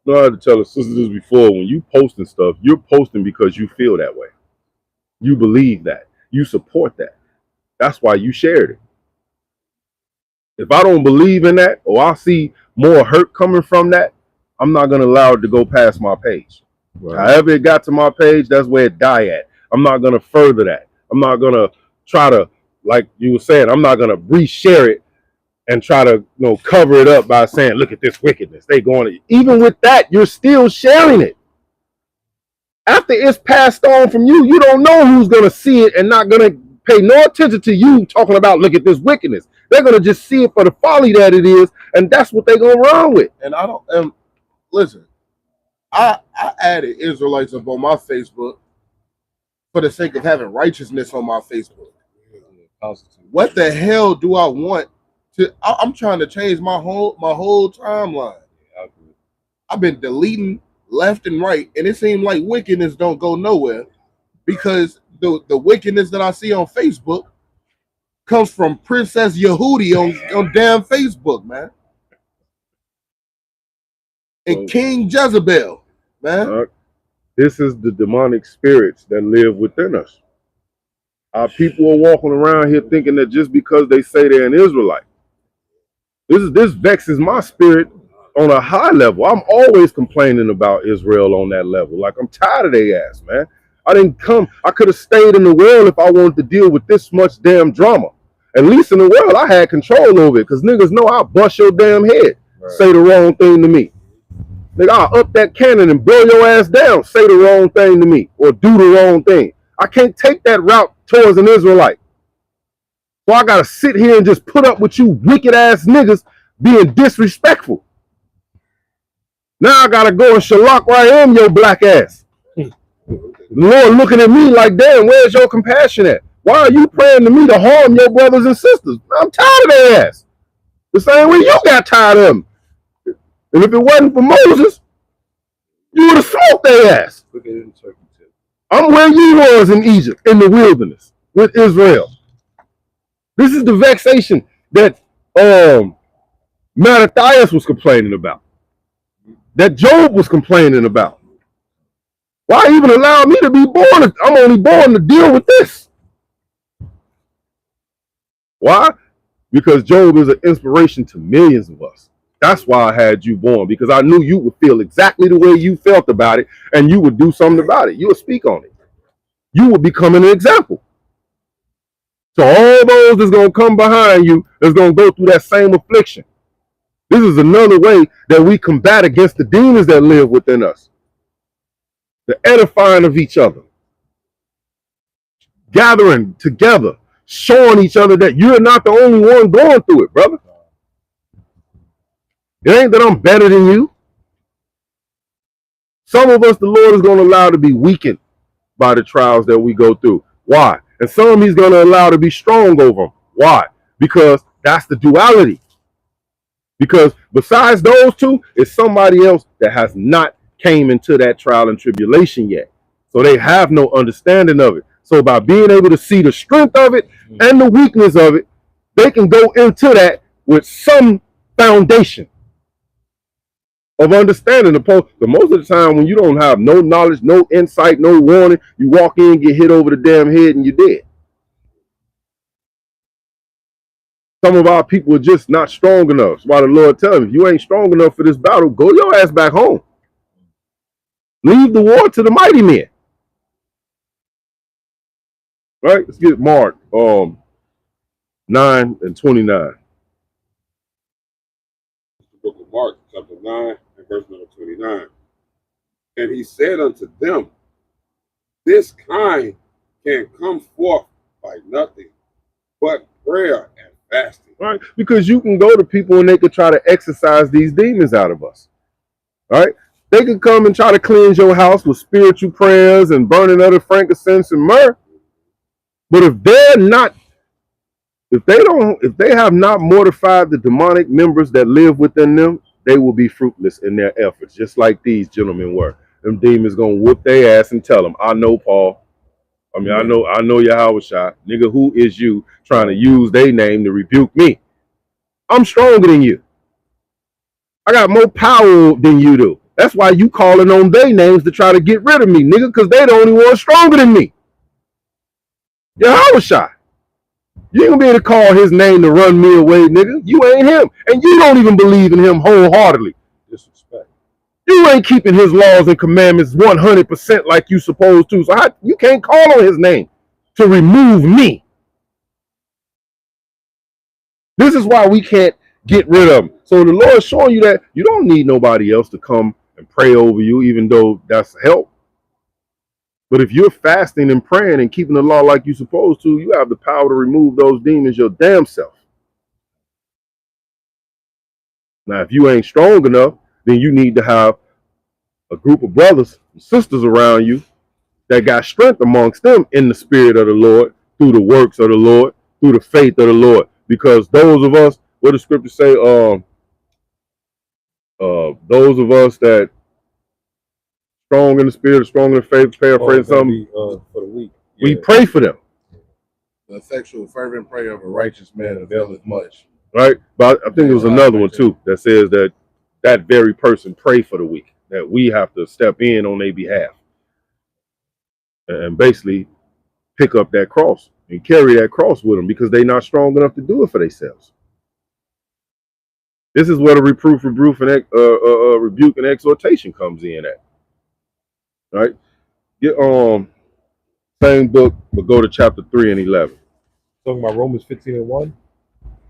I had to tell the sisters this before. When you posting stuff, you're posting because you feel that way. You believe that. You support that. That's why you shared it. If I don't believe in that, or I see more hurt coming from that, I'm not going to allow it to go past my page. Right. However it got to my page, that's where it die at. I'm not going to further that. I'm not going to try to, like you were saying, I'm not going to reshare it and try to cover it up by saying, look at this wickedness. They going to, even with that, you're still sharing it. After it's passed on from you, you don't know who's going to see it and not going to pay no attention to you talking about, look at this wickedness. They're going to just see it for the folly that it is, and that's what they're going to run with. And I don't, listen, I added Israelites up on my Facebook for the sake of having righteousness on my Facebook. What the hell do I want to? I'm trying to change my whole timeline. I've been deleting left and right, and it seems like wickedness don't go nowhere because the wickedness that I see on Facebook comes from Princess Yehudi on damn Facebook, man. And King Jezebel, man. This is the demonic spirits that live within us. Our people are walking around here thinking that just because they say they're an Israelite, this vexes my spirit on a high level. I'm always complaining about Israel on that level. Like, I'm tired of their ass, man. I could have stayed in the world if I wanted to deal with this much damn drama. At least in the world, I had control over it, because niggas know I'll bust your damn head. Right. Say the wrong thing to me. Nigga, I'll up that cannon and blow your ass down. Say the wrong thing to me or do the wrong thing. I can't take that route towards an Israelite. So I gotta sit here and just put up with you wicked ass niggas being disrespectful. Now I gotta go and shalak where I am your black ass. The Lord looking at me like, damn, where's your compassion at? Why are you praying to me to harm your brothers and sisters? I'm tired of their ass. The same way you got tired of them. And if it wasn't for Moses, you would have smoked their ass. I'm where you was in Egypt, in the wilderness, with Israel. This is the vexation that Mattathias was complaining about, that Job was complaining about. Why even allow me to be born? I'm only born to deal with this. Why? Because Job is an inspiration to millions of us. That's why I had you born, because I knew you would feel exactly the way you felt about it, and you would do something about it. You would speak on it. You would become an example. So all those that's going to come behind you is going to go through that same affliction. This is another way that we combat against the demons that live within us. The edifying of each other. Gathering together. Showing each other that you're not the only one going through it, brother. It ain't that I'm better than you. Some of us, the Lord is going to allow to be weakened by the trials that we go through. Why? And some he's going to allow to be strong over them. Why? Because that's the duality. Because besides those two, it's somebody else that has not came into that trial and tribulation yet. So they have no understanding of it. So by being able to see the strength of it and the weakness of it, they can go into that with some foundation of understanding. The most of the time when you don't have no knowledge, no insight, no warning, you walk in, get hit over the damn head, and you're dead. Some of our people are just not strong enough. That's why the Lord tells them, if you ain't strong enough for this battle, go your ass back home. Leave the war to the mighty men. Right? Let's get Mark 9 and 29. The book of Mark, chapter 9 and verse number 29. And he said unto them, this kind can come forth by nothing but prayer and fasting. Right? Because you can go to people and they could try to exorcise these demons out of us. Right? They could come and try to cleanse your house with spiritual prayers and burning other frankincense and myrrh. But if they have not mortified the demonic members that live within them, they will be fruitless in their efforts, just like these gentlemen were. Them demons gonna whoop their ass and tell them, I know Paul. I mean, I know Yahweh Shai. Nigga, who is you trying to use their name to rebuke me? I'm stronger than you. I got more power than you do. That's why you calling on their names to try to get rid of me, nigga, because they the only one stronger than me. Yahweh Shai. You ain't gonna be able to call his name to run me away, nigga. You ain't him. And you don't even believe in him wholeheartedly. Disrespect. You ain't keeping his laws and commandments 100% like you supposed to. So you can't call on his name to remove me. This is why we can't get rid of him. So the Lord's showing you that you don't need nobody else to come and pray over you, even though that's help. But if you're fasting and praying and keeping the law like you're supposed to, you have the power to remove those demons your damn self. Now, if you ain't strong enough, then you need to have a group of brothers and sisters around you that got strength amongst them in the spirit of the Lord, through the works of the Lord, through the faith of the Lord. Because those of us, what the scriptures say, those of us that strong in the spirit, strong in the faith, paraphrase something, for the week. we pray for them. The effectual fervent prayer of a righteous man availeth much. Right? But I think there was another one too that says that that very person pray for the weak, that we have to step in on their behalf and basically pick up that cross and carry that cross with them because they're not strong enough to do it for themselves. This is where the reproof, rebuke, and exhortation comes in at. Right? Get same book, but go to chapter 3 and 11. Talking about Romans 15:1.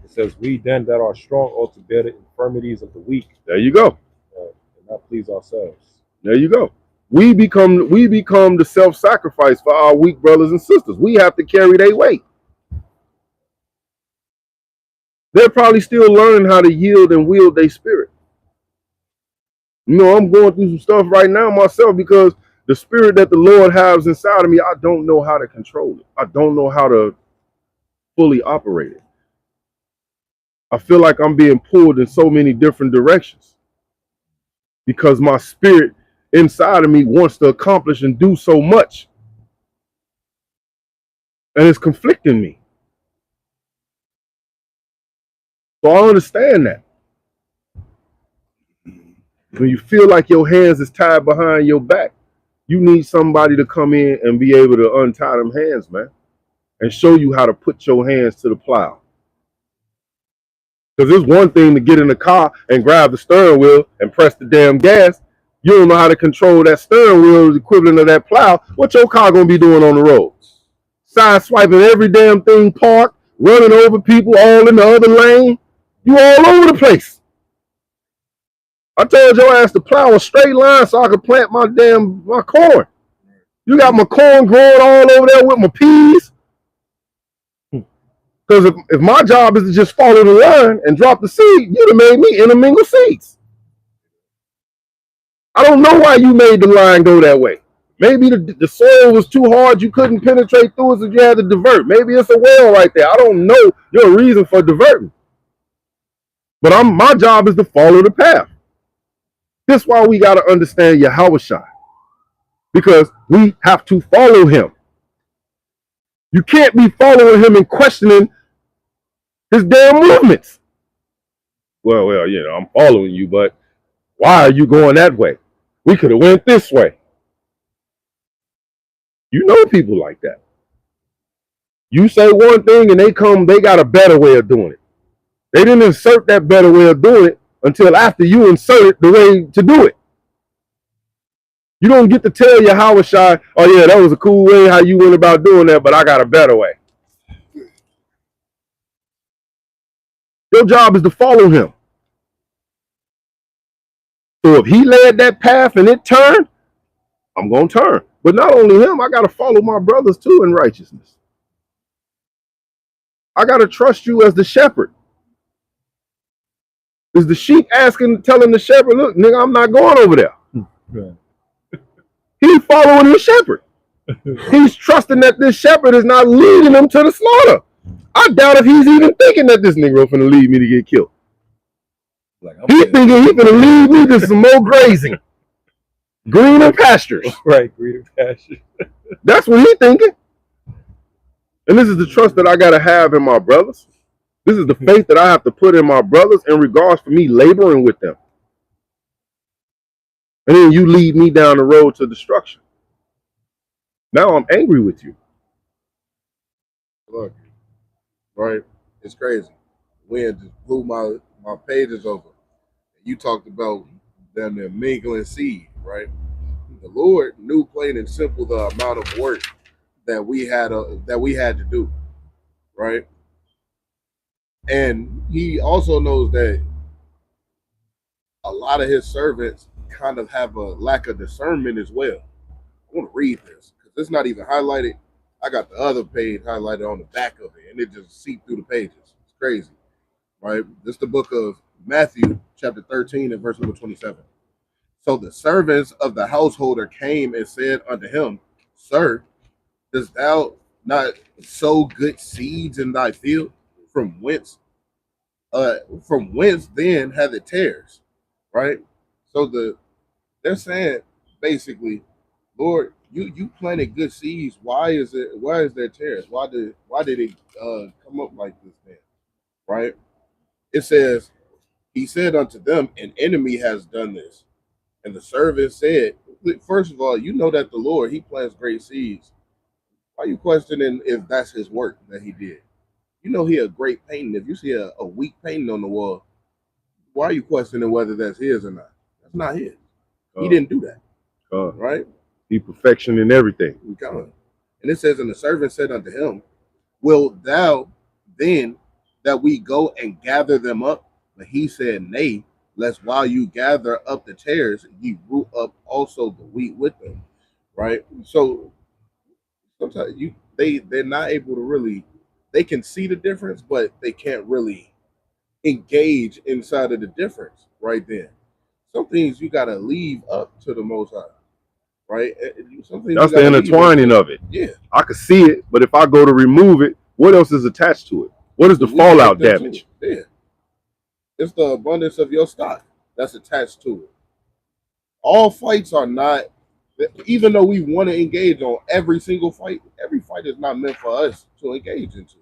It says, "We then that are strong ought to bear the infirmities of the weak, There you go. and not please ourselves." There you go. We become the self-sacrifice for our weak brothers and sisters. We have to carry their weight. They're probably still learning how to yield and wield their spirit. You know, I'm going through some stuff right now myself because the spirit that the Lord has inside of me, I don't know how to control it. I don't know how to fully operate it. I feel like I'm being pulled in so many different directions because my spirit inside of me wants to accomplish and do so much. And it's conflicting me. So I understand that. When you feel like your hands is tied behind your back, you need somebody to come in and be able to untie them hands, man, and show you how to put your hands to the plow. Because it's one thing to get in the car and grab the steering wheel and press the damn gas. You don't know how to control that steering wheel, the equivalent of that plow. What your car gonna be doing on the road? Side swiping every damn thing parked, running over people all in the other lane. You all over the place. I told your ass to plow a straight line so I could plant my corn. You got my corn growing all over there with my peas. Because if my job is to just follow the line and drop the seed, you'd have made me intermingle seeds. I don't know why you made the line go that way. Maybe the soil was too hard, you couldn't penetrate through it, so you had to divert. Maybe it's a well right there. I don't know your reason for diverting. But my job is to follow the path. That's why we got to understand Yahushua. Because we have to follow him. You can't be following him and questioning his damn movements. Well, you know, I'm following you, but why are you going that way? We could have went this way. You know people like that. You say one thing and they got a better way of doing it. They didn't insert that better way of doing it until after you inserted the way to do it. You don't get to tell Yahushua, oh yeah, that was a cool way how you went about doing that, but I got a better way. Your job is to follow him. So if he led that path and it turned, I'm going to turn. But not only him, I got to follow my brothers too in righteousness. I got to trust you as the shepherd. Is the sheep telling the shepherd, look, nigga, I'm not going over there. Right. He's following the shepherd. He's trusting that this shepherd is not leading him to the slaughter. I doubt if he's even thinking that this nigga finna lead me to get killed. Like, he's thinking he's finna lead me to some more grazing. Greener pastures. Right, greener pastures. That's what he's thinking. And this is the trust that I gotta have in my brothers. This is the faith that I have to put in my brothers in regards to me laboring with them. And then you lead me down the road to destruction. Now I'm angry with you. Look, right? It's crazy. Wind just blew my pages over. You talked about them mingling seed, right? The Lord knew plain and simple the amount of work that we had to do, right? And he also knows that a lot of his servants kind of have a lack of discernment as well. I want to read this because It's not even highlighted. I got the other page highlighted on the back of it, and it just seeped through the pages. It's crazy, right? This is the book of Matthew, chapter 13, and verse number 27. So the servants of the householder came and said unto him, Sir, dost thou not sow good seeds in thy field? From whence then hath it tares? Right? So they're saying basically, Lord, you planted good seeds. Why is there tares? Why did it come up like this then? Right? It says, He said unto them, An enemy has done this. And the servant said, first of all, you know that the Lord, He plants great seeds. Why are you questioning if that's His work that He did? You know He a great painting. If you see a weak painting on the wall, why are you questioning whether that's His or not? That's not His. He didn't do that. Right? He perfection in everything. And it says, And the servant said unto him, Wilt thou then that we go and gather them up? But he said, Nay, lest while you gather up the tares, ye root up also the wheat with them. Right? So sometimes they're not able to really, they can see the difference, but they can't really engage inside of the difference right then. Some things you gotta leave up to the Most High. Right? That's the intertwining of it. Yeah. I could see it, but if I go to remove it, what else is attached to it? What is the fallout damage? Yeah. It's the abundance of your stock that's attached to it. All fights are not, even though we want to engage on every single fight, every fight is not meant for us to engage into.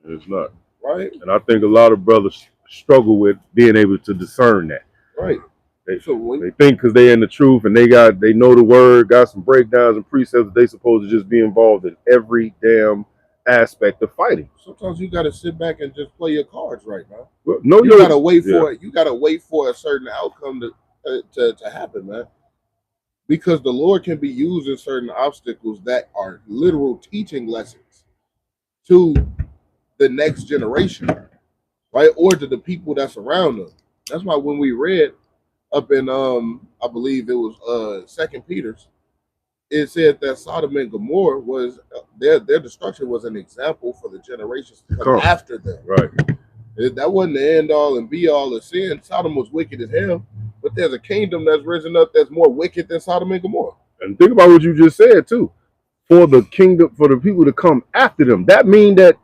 It's not. Right? And I think a lot of brothers struggle with being able to discern that. Right. They think because they're in the truth and they know the word, got some breakdowns and precepts, they supposed to just be involved in every damn aspect of fighting. Sometimes you got to sit back and just play your cards right now. Well, no, you got to wait for it. You got to wait for a certain outcome to happen, man. Because the Lord can be used in certain obstacles that are literal teaching lessons to the next generation, right? Or to the people that's around them. That's why when we read up in I believe it was 2 Peter's, it said that Sodom and Gomorrah was their destruction was an example for the generations to come after them. Right. That wasn't the end all and be all of sin. Sodom was wicked as hell, but there's a kingdom that's risen up that's more wicked than Sodom and Gomorrah. And think about what you just said too. For the kingdom, for the people to come after them, that means that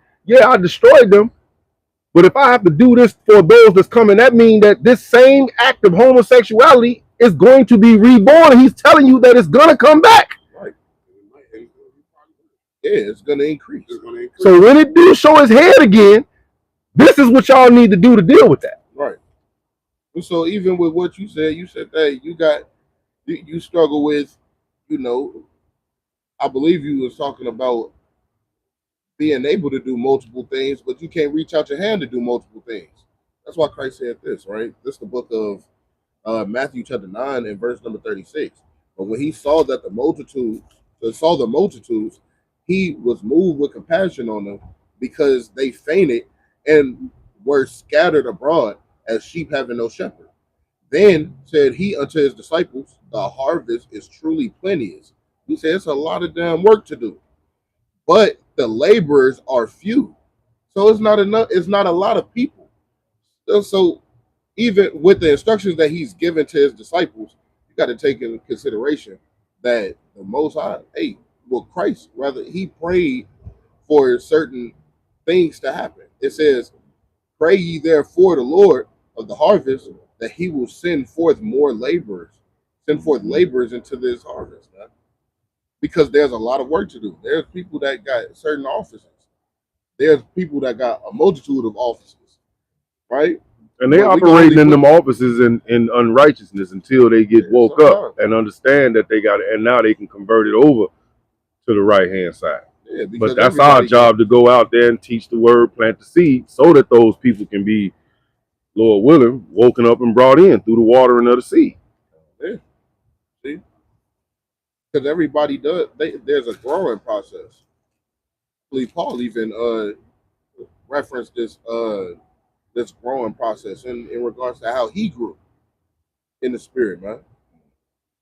I destroyed them. But if I have to do this for those that's coming, that means that this same act of homosexuality is going to be reborn. He's telling you that it's going to come back. Right. Yeah, it's going to increase. So when it do show his head again, this is what y'all need to do to deal with that. Right. So even with what you said that you struggle with, I believe you was talking about being able to do multiple things, but you can't reach out your hand to do multiple things. That's why Christ said this, right? This is the book of Matthew chapter 9 and verse number 36. But when he saw that the multitudes, he was moved with compassion on them because they fainted and were scattered abroad as sheep having no shepherd. Then said he unto his disciples, the harvest is truly plenteous. He said it's a lot of damn work to do, but the laborers are few. So it's not enough. It's not a lot of people. So even with the instructions that he's given to his disciples, you got to take into consideration that the Most High, Christ, rather, he prayed for certain things to happen. It says, pray ye therefore the Lord of the harvest that he will send forth laborers into this harvest, man. Because there's a lot of work to do. There's people that got certain offices. There's people that got a multitude of offices, right? And they operating in them offices in unrighteousness until they get woke up and understand that they got it, and now they can convert it over to the right hand side. Yeah, but that's our job to go out there and teach the word, plant the seed, so that those people can be, Lord willing, woken up and brought in through the watering of the seed. Yeah. See? Because everybody does. There's a growing process. I believe Paul even referenced this growing process in regards to how he grew in the spirit, man.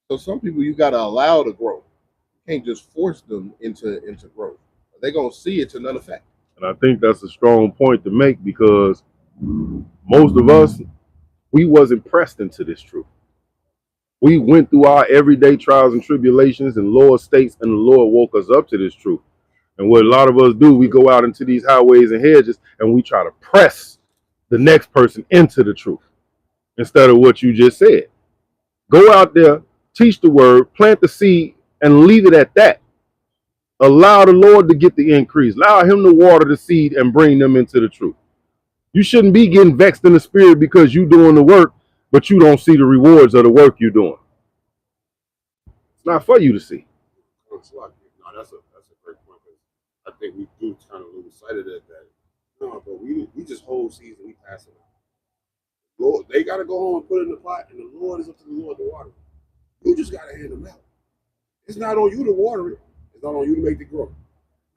So some people you got to allow to grow. You can't just force them into growth. They're gonna see it to none effect. And I think that's a strong point to make, because most of us, we wasn't pressed into this truth. We went through our everyday trials and tribulations and lower states, and the Lord woke us up to this truth. And what a lot of us do, we go out into these highways and hedges and we try to press the next person into the truth instead of what you just said. Go out there, teach the word, plant the seed, and leave it at that. Allow the Lord to get the increase. Allow him to water the seed and bring them into the truth. You shouldn't be getting vexed in the spirit because you're doing the work, but you don't see the rewards of the work you're doing. It's not for you to see. No, that's a great point. I think we do kind of lose sight of that. No, but we just whole season we pass it on. Lord, they gotta go home and put it in the pot, and the Lord is up to the Lord to water it. You just gotta hand them out. It's not on you to water it. It's not on you to make it grow.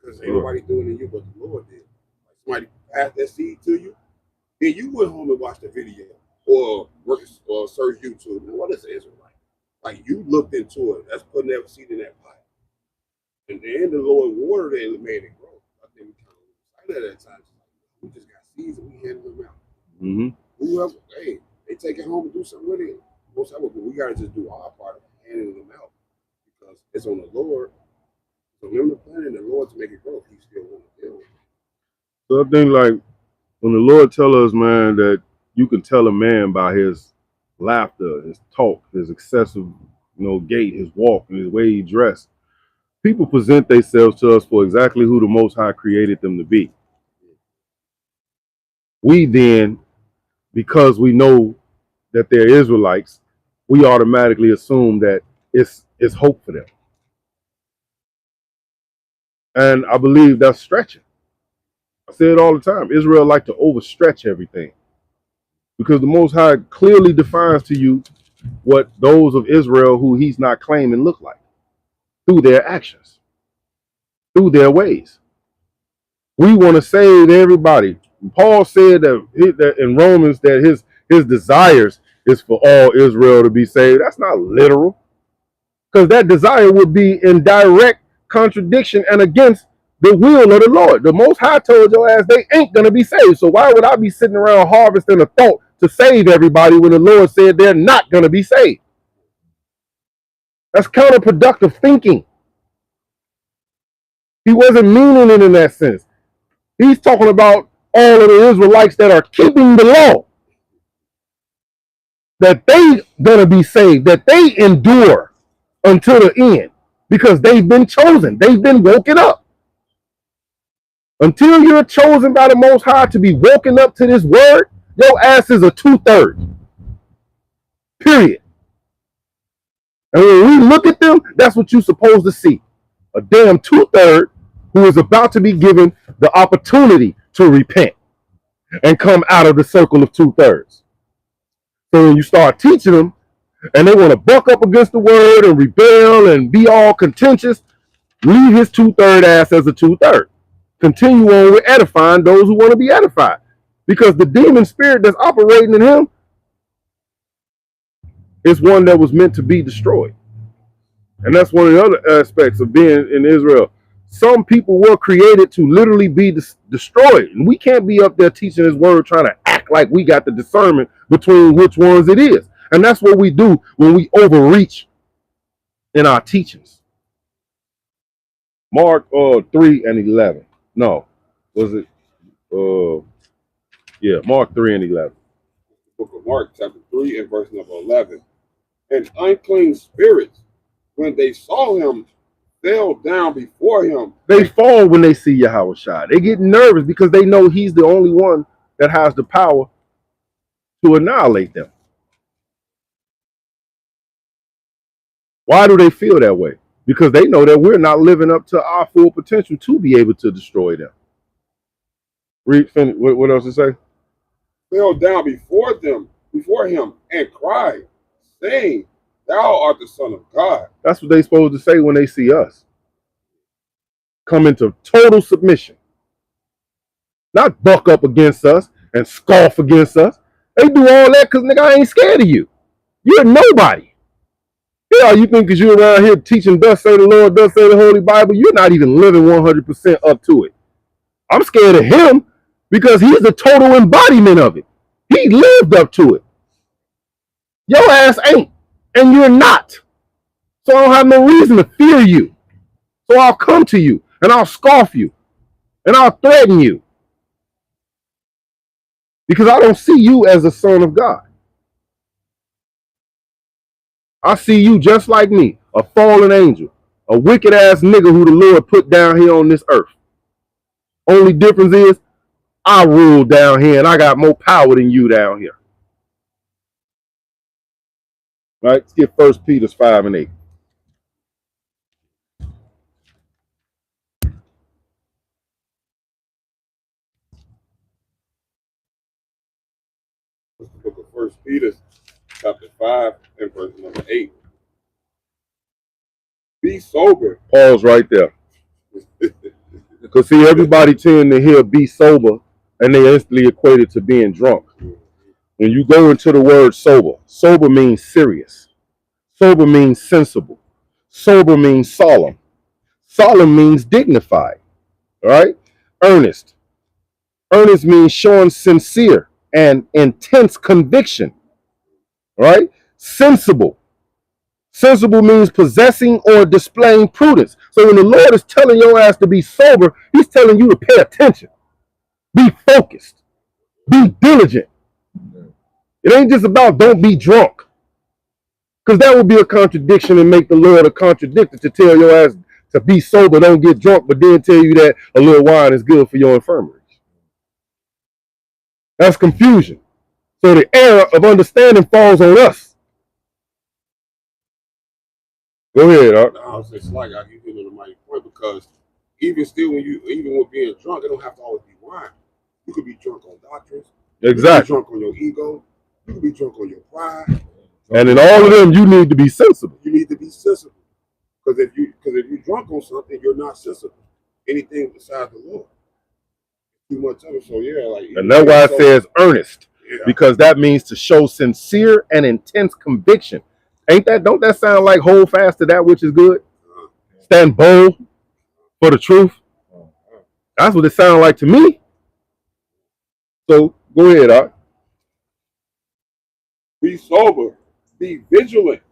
Because ain't nobody doing it in you but the Lord did. Like somebody passed that seed to you, then you went home and watched the video or search YouTube. What is Israelite? Like you looked into it. That's putting that seed in that pot. And then the Lord watered it and made it grow. I think we kind of lose sight of that time. We just got seeds and we handed them out. Mm-hmm. Whoever, hey, they take it home and do something with it. Most of we gotta just do our part of handing them out because it's on the Lord. So remember planning the Lord to make it grow. He still want to deal with it. So I think like when the Lord tell us, man, that you can tell a man by his laughter, his talk, his excessive, gait, his walk, and his way he dressed. People present themselves to us for exactly who the Most High created them to be. We then, because we know that they're Israelites, we automatically assume that it's hope for them. And I believe that's stretching. I say it all the time. Israel like to overstretch everything because the Most High clearly defines to you what those of Israel who he's not claiming look like through their actions, through their ways. We want to save everybody. Paul said that in Romans that his desires is for all Israel to be saved. That's not literal, because that desire would be in direct contradiction and against the will of the Lord. The Most High told your ass they ain't going to be saved. So why would I be sitting around harvesting a thought to save everybody when the Lord said they're not going to be saved? That's counterproductive thinking. He wasn't meaning it in that sense. He's talking about all of the Israelites that are keeping the law, that they going to be saved, that they endure until the end because they've been chosen. They've been woken up. Until you're chosen by the Most High to be woken up to this word, your ass is a 2/3. Period. And when we look at them, that's what you're supposed to see. A damn 2/3 who is about to be given the opportunity to repent and come out of the circle of 2/3. So when you start teaching them and they want to buck up against the word and rebel and be all contentious, leave his 2/3 ass as a 2/3. Continue on with edifying those who want to be edified. Because the demon spirit that's operating in him is one that was meant to be destroyed. And that's one of the other aspects of being in Israel. Some people were created to literally be destroyed. And we can't be up there teaching his word trying to act like we got the discernment between which ones it is. And that's what we do when we overreach in our teachings. Mark 3:11. No, was it? Mark 3:11. The book of Mark, chapter 3, and verse number 11. And unclean spirits, when they saw him, fell down before him. They fall when they see Yahweh Shai. They get nervous because they know he's the only one that has the power to annihilate them. Why do they feel that way? Because they know that we're not living up to our full potential to be able to destroy them. Read, finish. What else to say? Fell down before him, and cried, saying, Thou art the Son of God. That's what they're supposed to say when they see us. Come into total submission. Not buck up against us and scoff against us. They do all that because nigga, I ain't scared of you. You're nobody. Yeah, you think because you're around here teaching thus say the Lord, thus say the Holy Bible, you're not even living 100% up to it. I'm scared of him because he's the total embodiment of it. He lived up to it. Your ass ain't, and you're not. So I don't have no reason to fear you. So I'll come to you, and I'll scoff you, and I'll threaten you. Because I don't see you as a son of God. I see you just like me, a fallen angel, a wicked ass nigga who the Lord put down here on this earth. Only difference is I rule down here and I got more power than you down here. Right? Let's get 1 Peter 5 and 8. It's the book of 1 Peter, chapter 5, and verse number 8. Be sober. Pause right there. Because see, everybody tend to hear be sober and they instantly equate it to being drunk. When you go into the word sober, sober means serious. Sober means sensible. Sober means solemn. Solemn means dignified. All right? Earnest. Earnest means showing sincere and intense conviction. All right? Sensible. Sensible means possessing or displaying prudence. So when the Lord is telling your ass to be sober, he's telling you to pay attention. Be focused. Be diligent. It ain't just about don't be drunk. Because that would be a contradiction and make the Lord a contradictor to tell your ass to be sober, don't get drunk, but then tell you that a little wine is good for your infirmaries. That's confusion. So the error of understanding falls on us. Go ahead, Art. No, it's like I give you the mighty point because even still, even with being drunk, it don't have to always be wine. You could be drunk on doctrines. Exactly. You could be drunk on your ego. You could be drunk on your pride. And in all of them, you need to be sensible. You need to be sensible. Because if you're drunk on something, you're not sensible. Anything besides the Lord. Too much of it. So yeah, like. And that's why it says earnest. Yeah. Because that means to show sincere and intense conviction. Don't that sound like hold fast to that which is good? Stand bold for the truth. That's what it sounds like to me. So go ahead, Art. Be sober, be vigilant,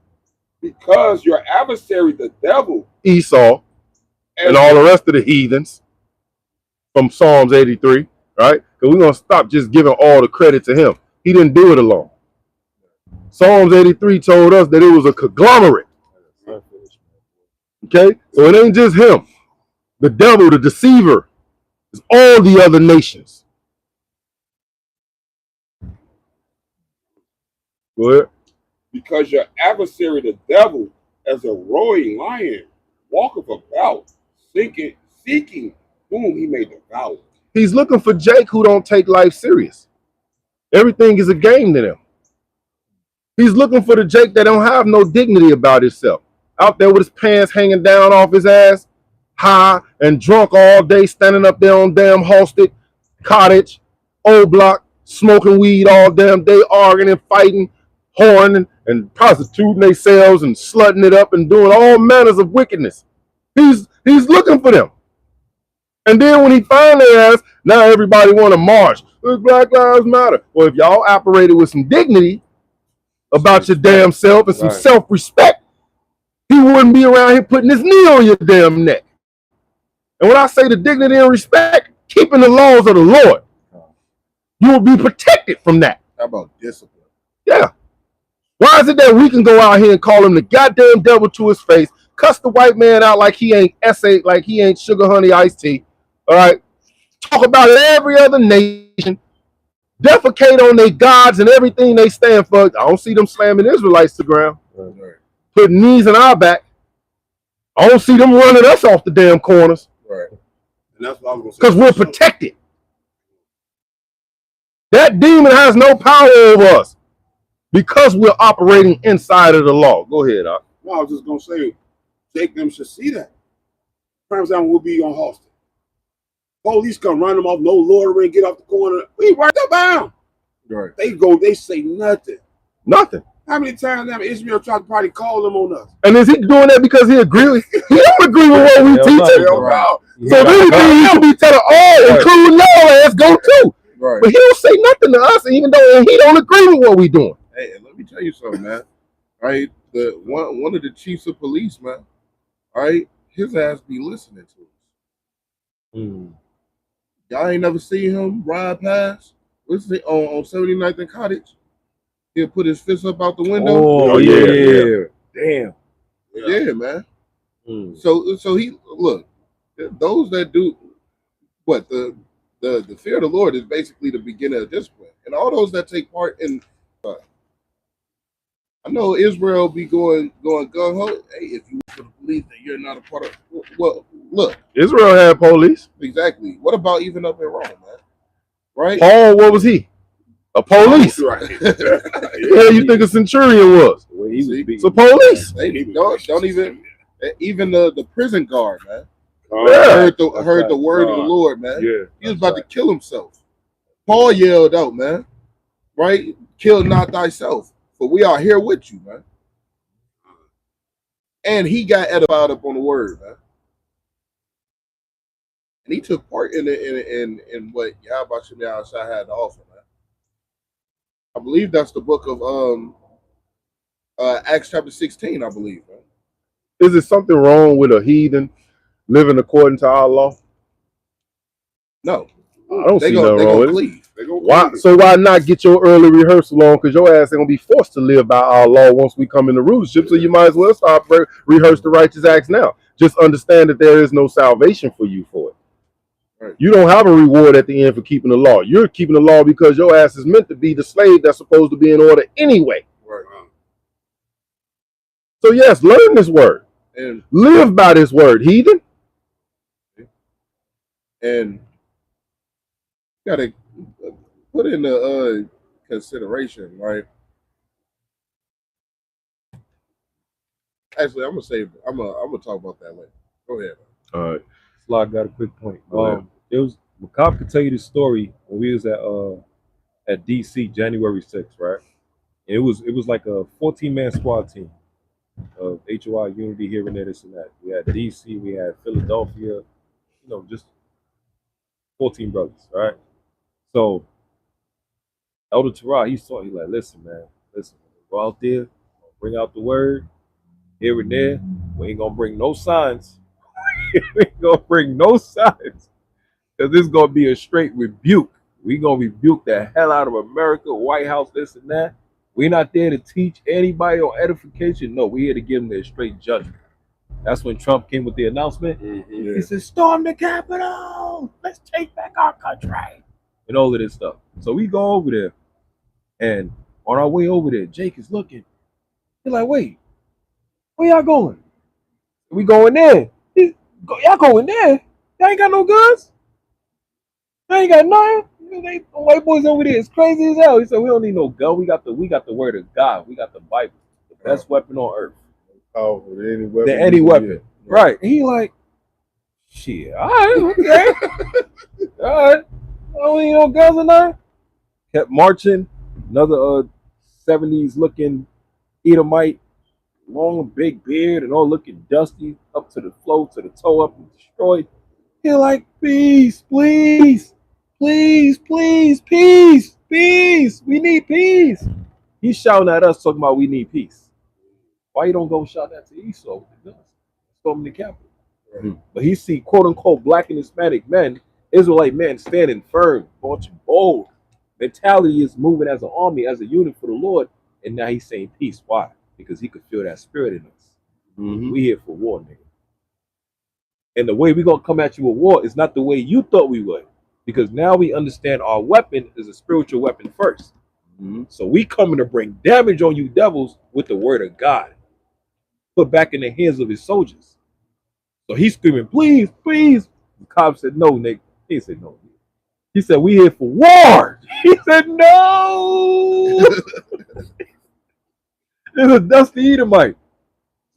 because your adversary, the devil, Esau, and all the rest of the heathens from Psalms 83, right? Because we're going to stop just giving all the credit to him. He didn't do it alone. Psalms 83 told us that it was a conglomerate. Okay? So it ain't just him. The devil, the deceiver, is all the other nations. Go ahead. Because your adversary, the devil, as a roaring lion, walketh about, seeking whom he may devour. He's looking for Jake who don't take life serious. Everything is a game to them. He's looking for the Jake that don't have no dignity about himself. Out there with his pants hanging down off his ass, high and drunk all day, standing up there on damn Halsted Cottage, Old Block, smoking weed all damn day, arguing and fighting, whoring and prostituting themselves and slutting it up and doing all manners of wickedness. He's looking for them. And then when he find their ass, now everybody want to march. Black Lives Matter. Well, if y'all operated with some dignity about your damn self and some self-respect, he wouldn't be around here putting his knee on your damn neck. And when I say the dignity and respect, keeping the laws of the Lord, you will be protected from that. How about discipline? Yeah. Why is it that we can go out here and call him the goddamn devil to his face, cuss the white man out like he ain't like he ain't sugar honey iced tea, all right? Talk about every other nation, defecate on their gods and everything they stand for. I don't see them slamming Israelites to the ground, putting knees in our back. I don't see them running us off the damn corners. Right. And that's what I was going to say. Because we're protected. That demon has no power over us because we're operating inside of the law. Go ahead, Doc. No, I was just going to say, Jake them should see that. Times down we'll be on Halsted. Police come run them off, no lord ring, get off the corner. We right up bound. Right. They say nothing. Nothing. How many times have Ishmael tried to probably call them on us? And is he doing that because he agree? He don't agree with what we Hell no. teach. Hell Right. no. So if anything, he should be telling all, including your ass, go too. Right. But he don't say nothing to us, even though he don't agree with what we doing. Hey, and let me tell you something, man. Right, the one of the chiefs of police, man. Right, his ass be listening to us. Y'all ain't never seen him ride past. What's it on 79th and Cottage? He'll put his fist up out the window. Oh yeah. Damn. Yeah, man. So he look. Those that do what the fear of the Lord is basically the beginning of discipline, and all those that take part in. I know Israel be going gung ho. Hey, if you believe that you're not a part of, well, look, Israel had police. exactly. What about even up in Rome, man? Right? Paul, what was he? A police. Right. What do you think a centurion was? The way he was See? beating. So police. They don't even the prison guard, man. Yeah. Heard the word of the Lord, man. Yeah. He was about to kill himself. Paul yelled out, man. Right? Kill not thyself, for we are here with you, man. And he got edified up on the word, man. And he took part in what Yahweh Shemaiah had to offer, man. I believe that's the book of Acts chapter 16, I believe, man. Is there something wrong with a heathen living according to our law? No. I don't see nothing wrong with it. Why? So why not get your early rehearsal on? Because your ass ain't gonna be forced to live by our law once we come into rulership. So you might as well start rehearse the righteous acts now. Just understand that there is no salvation for you for it. Right. You don't have a reward at the end for keeping the law. You're keeping the law because your ass is meant to be the slave that's supposed to be in order anyway. Right. So yes, learn this word And live by this word, heathen. And gotta put in the consideration, right? Actually, I'm gonna talk about that later. Go ahead. All right. Sly got a quick point. Go It was Macabre could tell you the story when we was at DC January 6th, right? And it was like a 14-man squad team of HOI Unity here and there, this and that. We had DC, we had Philadelphia, just 14 brothers, right? So Elder Terah, he like, listen, man, go out there, bring out the word here and there. We ain't gonna bring no signs. We ain't gonna bring no signs. Because this is gonna be a straight rebuke. We gonna rebuke the hell out of America, White House, this and that. We're not there to teach anybody or edification. No, we're here to give them their straight judgment. That's when Trump came with the announcement. He said, storm the Capitol. Let's take back our country. And all of this stuff. So we go over there. And on our way over there, Jake is looking. He's like, wait, where y'all going? We going there. Y'all going there? Y'all ain't got no guns? Y'all ain't got nothing? They white boys over there is crazy as hell. He said, we don't need no gun. We got the word of God. We got the Bible. The best weapon on earth. Powerful than any weapon. Than any weapon. Right. And he like, shit, all right, okay. All right. I don't need no guns or nothing. Kept marching. Another 70s looking Edomite, long big beard and all looking dusty, up to the floor, to the toe, up and destroyed. He like, peace, please. Please, please, peace, peace. We need peace. He's shouting at us, talking about we need peace. Why you don't go shout that to Esau with the guns? Storm the Capitol. Mm-hmm. But he see quote unquote black and Hispanic men, Israelite men standing firm, marching bold. Mentality is moving as an army, as a unit for the Lord. And now he's saying peace. Why? Because he could feel that spirit in us. Mm-hmm. We here for war, nigga. And the way we gonna come at you with war is not the way you thought we would. Because now we understand our weapon is a spiritual weapon first. Mm-hmm. So we coming to bring damage on you devils with the word of God. Put back in the hands of his soldiers. So he's screaming, please, please. The cop said, no, nigga. He said, no. He said, we here for war. He said, no. It's a dusty Edomite.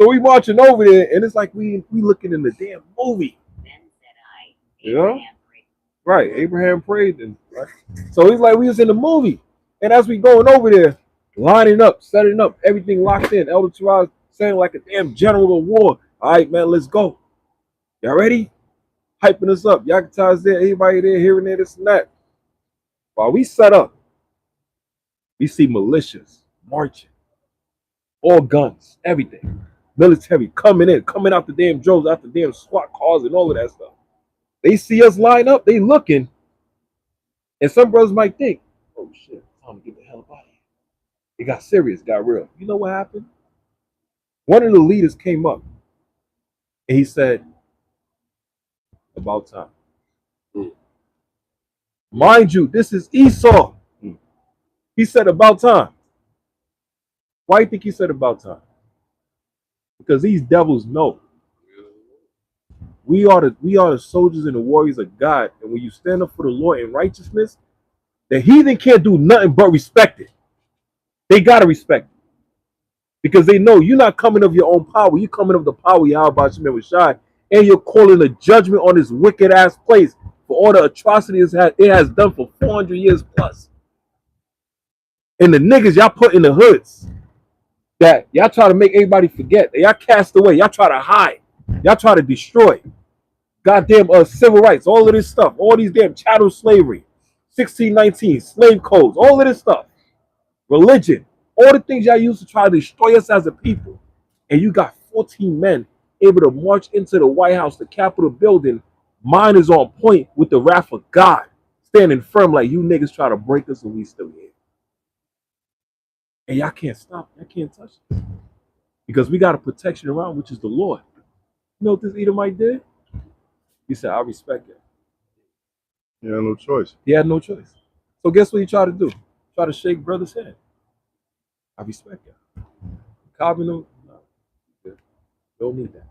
So we marching over there, and it's like we looking in the damn movie. Then said I, Abraham prayed. Right, Abraham prayed. Right? So he's like, we was in the movie. And as we going over there, lining up, setting up, everything locked in. Elder Terrell saying like a damn general of war. All right, man, let's go. Y'all ready? Hyping us up. Yakata's there, everybody there, hearing there, this and that. While we set up, we see militias marching, all guns, everything. Military coming out the damn droves, out the damn SWAT cars and all of that stuff. They see us line up, they looking, and some brothers might think, oh shit, time to get the hell out of here. It got serious, got real. You know what happened? One of the leaders came up and he said, about time. Mind you, this is Esau. He said about time. Why do you think he said about time? Because these devils know we are the soldiers and the warriors of God. And when you stand up for the Lord in righteousness, the heathen can't do nothing but respect it. They gotta respect it. Because they know you're not coming of your own power, you're coming of the power of Yahweh Shemel Rashai, and you're calling a judgment on this wicked ass place for all the atrocities it has done for 400 years plus. And the niggas y'all put in the hoods that y'all try to make everybody forget, that y'all cast away, y'all try to hide, y'all try to destroy. Goddamn civil rights, all of this stuff, all these damn chattel slavery, 1619, slave codes, all of this stuff, religion, all the things y'all used to try to destroy us as a people. And you got 14 men able to march into the White House, the Capitol building. Mine is on point with the wrath of God, standing firm like you niggas try to break us and we still here. And y'all can't stop, y'all can't touch us. Because we got a protection around, which is the Lord. You know what this Edomite did? He said, I respect it. He had no choice. He had no choice. So guess what he tried to do? Try to shake brother's hand. I respect that. Carbon, no, don't need that.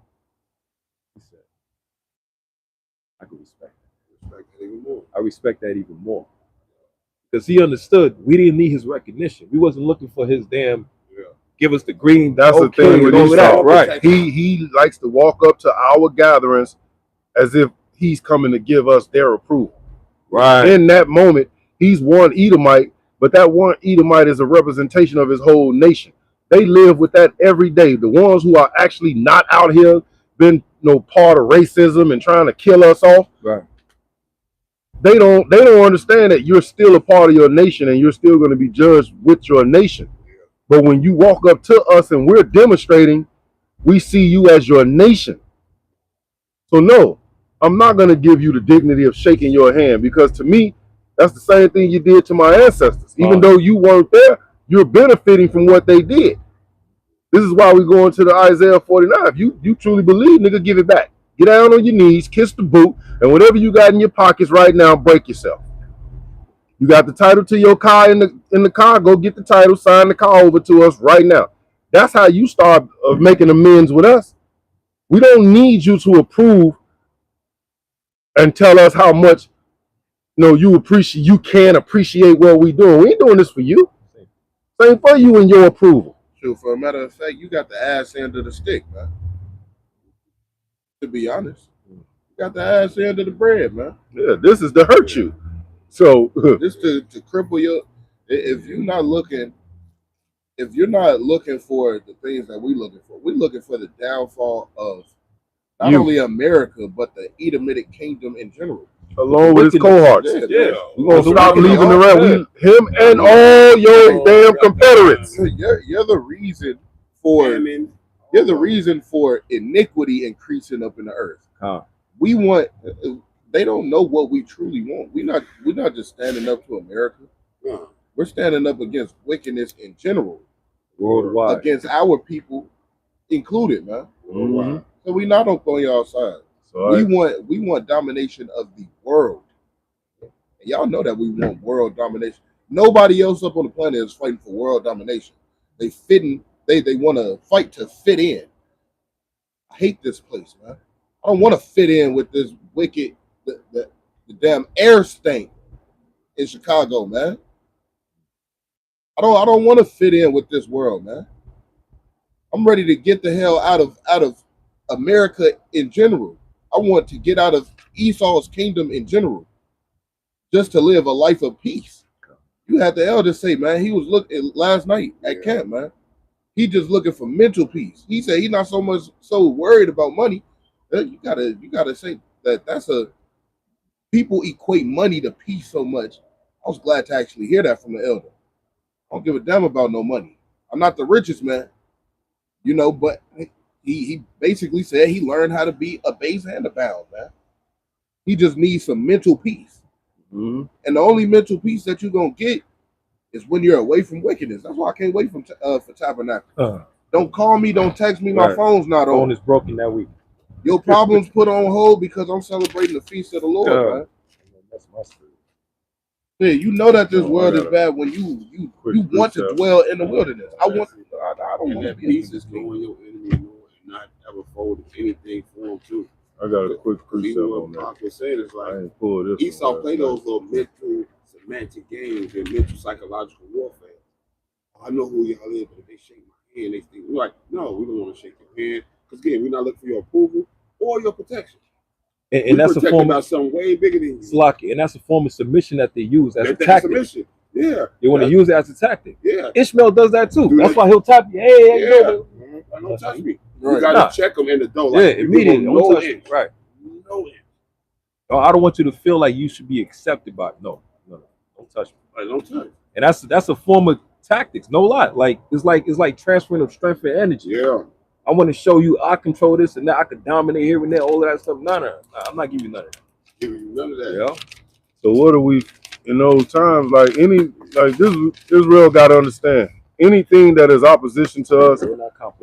He said, I can respect that. Respect that even more. I respect that even more. Because he understood we didn't need his recognition. We wasn't looking for his damn give us the green. That's the thing with Esau. Right. He likes to walk up to our gatherings as if he's coming to give us their approval. Right. In that moment, he's one Edomite, but that one Edomite is a representation of his whole nation. They live with that every day. The ones who are actually not out here, been part of racism and trying to kill us off. Right. They don't understand that you're still a part of your nation and you're still going to be judged with your nation. But when you walk up to us and we're demonstrating, we see you as your nation. So no, I'm not going to give you the dignity of shaking your hand, because to me, that's the same thing you did to my ancestors. Even though you weren't there, you're benefiting from what they did. This is why we go into the Isaiah 49. If you truly believe, nigga, give it back. Get down on your knees, kiss the boot, and whatever you got in your pockets right now, break yourself. You got the title to your car in the car, go get the title, sign the car over to us right now. That's how you start making amends with us. We don't need you to approve and tell us how much you can appreciate what we doing. We ain't doing this for you. Same for you and your approval. True. For a matter of fact, you got the ass end of the stick, man. To be honest, you got the ass end of the bread, man. Yeah, this is to hurt you. So this to cripple your. If you're not looking for the things that we're looking for the downfall of not only America but the Edomitic kingdom in general. Along with his cohorts. Yeah. We're gonna stop leaving the rest. Him and all your damn Confederates. You're the reason for iniquity increasing up in the earth. We want. They don't know what we truly want. We're not just standing up to America. We're standing up against wickedness in general, worldwide, against our people included, man. Mm-hmm. So we not on y'all side. We want domination of the world. And y'all know that we want world domination. Nobody else up on the planet is fighting for world domination. They want to fight to fit in. I hate this place, man. I don't want to fit in with this wicked, the damn air stink in Chicago, man. I don't want to fit in with this world, man. I'm ready to get the hell out of America in general. I want to get out of Esau's kingdom in general, just to live a life of peace. You had the elder say, man, he was looking last night at camp, man. He just looking for mental peace. He said he's not so worried about money. You gotta say that's a people equate money to peace so much. I was glad to actually hear that from the elder. I don't give a damn about no money. I'm not the richest man, but he basically said he learned how to be a base and a bound, man. He just needs some mental peace. Mm-hmm. And the only mental peace that you're going to get is when you're away from wickedness. That's why I can't wait for Tabernacle. Don't call me. Don't text me. My phone's not on. Phone is broken that week. Your problems put on hold because I'm celebrating the feast of the Lord, man. That's my spirit. Yeah, you know that this world is bad when you want to dwell in the wilderness. I don't want to be peace is knowing your enemy more and not ever folding anything for him too. I got a quick precept on that. What was saying is like Esau play those little mental semantic games and mental psychological warfare. I know who y'all is, but if they shake my hand, they think we're like, no, we don't want to shake your hand because again, we're not looking for your approval or your protection. And that's a form of something way bigger than you. Slocky, and that's a form of submission that they use as a tactic. Submission. Yeah, they want to use it as a tactic. Yeah, Ishmael does that too. That's why he'll tap you. Hey, don't touch me. Right. You gotta check them in the door. Like, immediately. Don't touch me. Right. No. I don't want you to feel like you should be accepted by. No, don't touch me. Right, don't touch. And that's a form of tactics. No lie. Like it's like transferring of strength and energy. Yeah. I want to show you I control this and that. I could dominate here and there, all of that stuff. No. I'm not giving you none of that. Giving you none of that. Yeah. So what are we in those times? Like this Israel got to understand. Anything that is opposition to us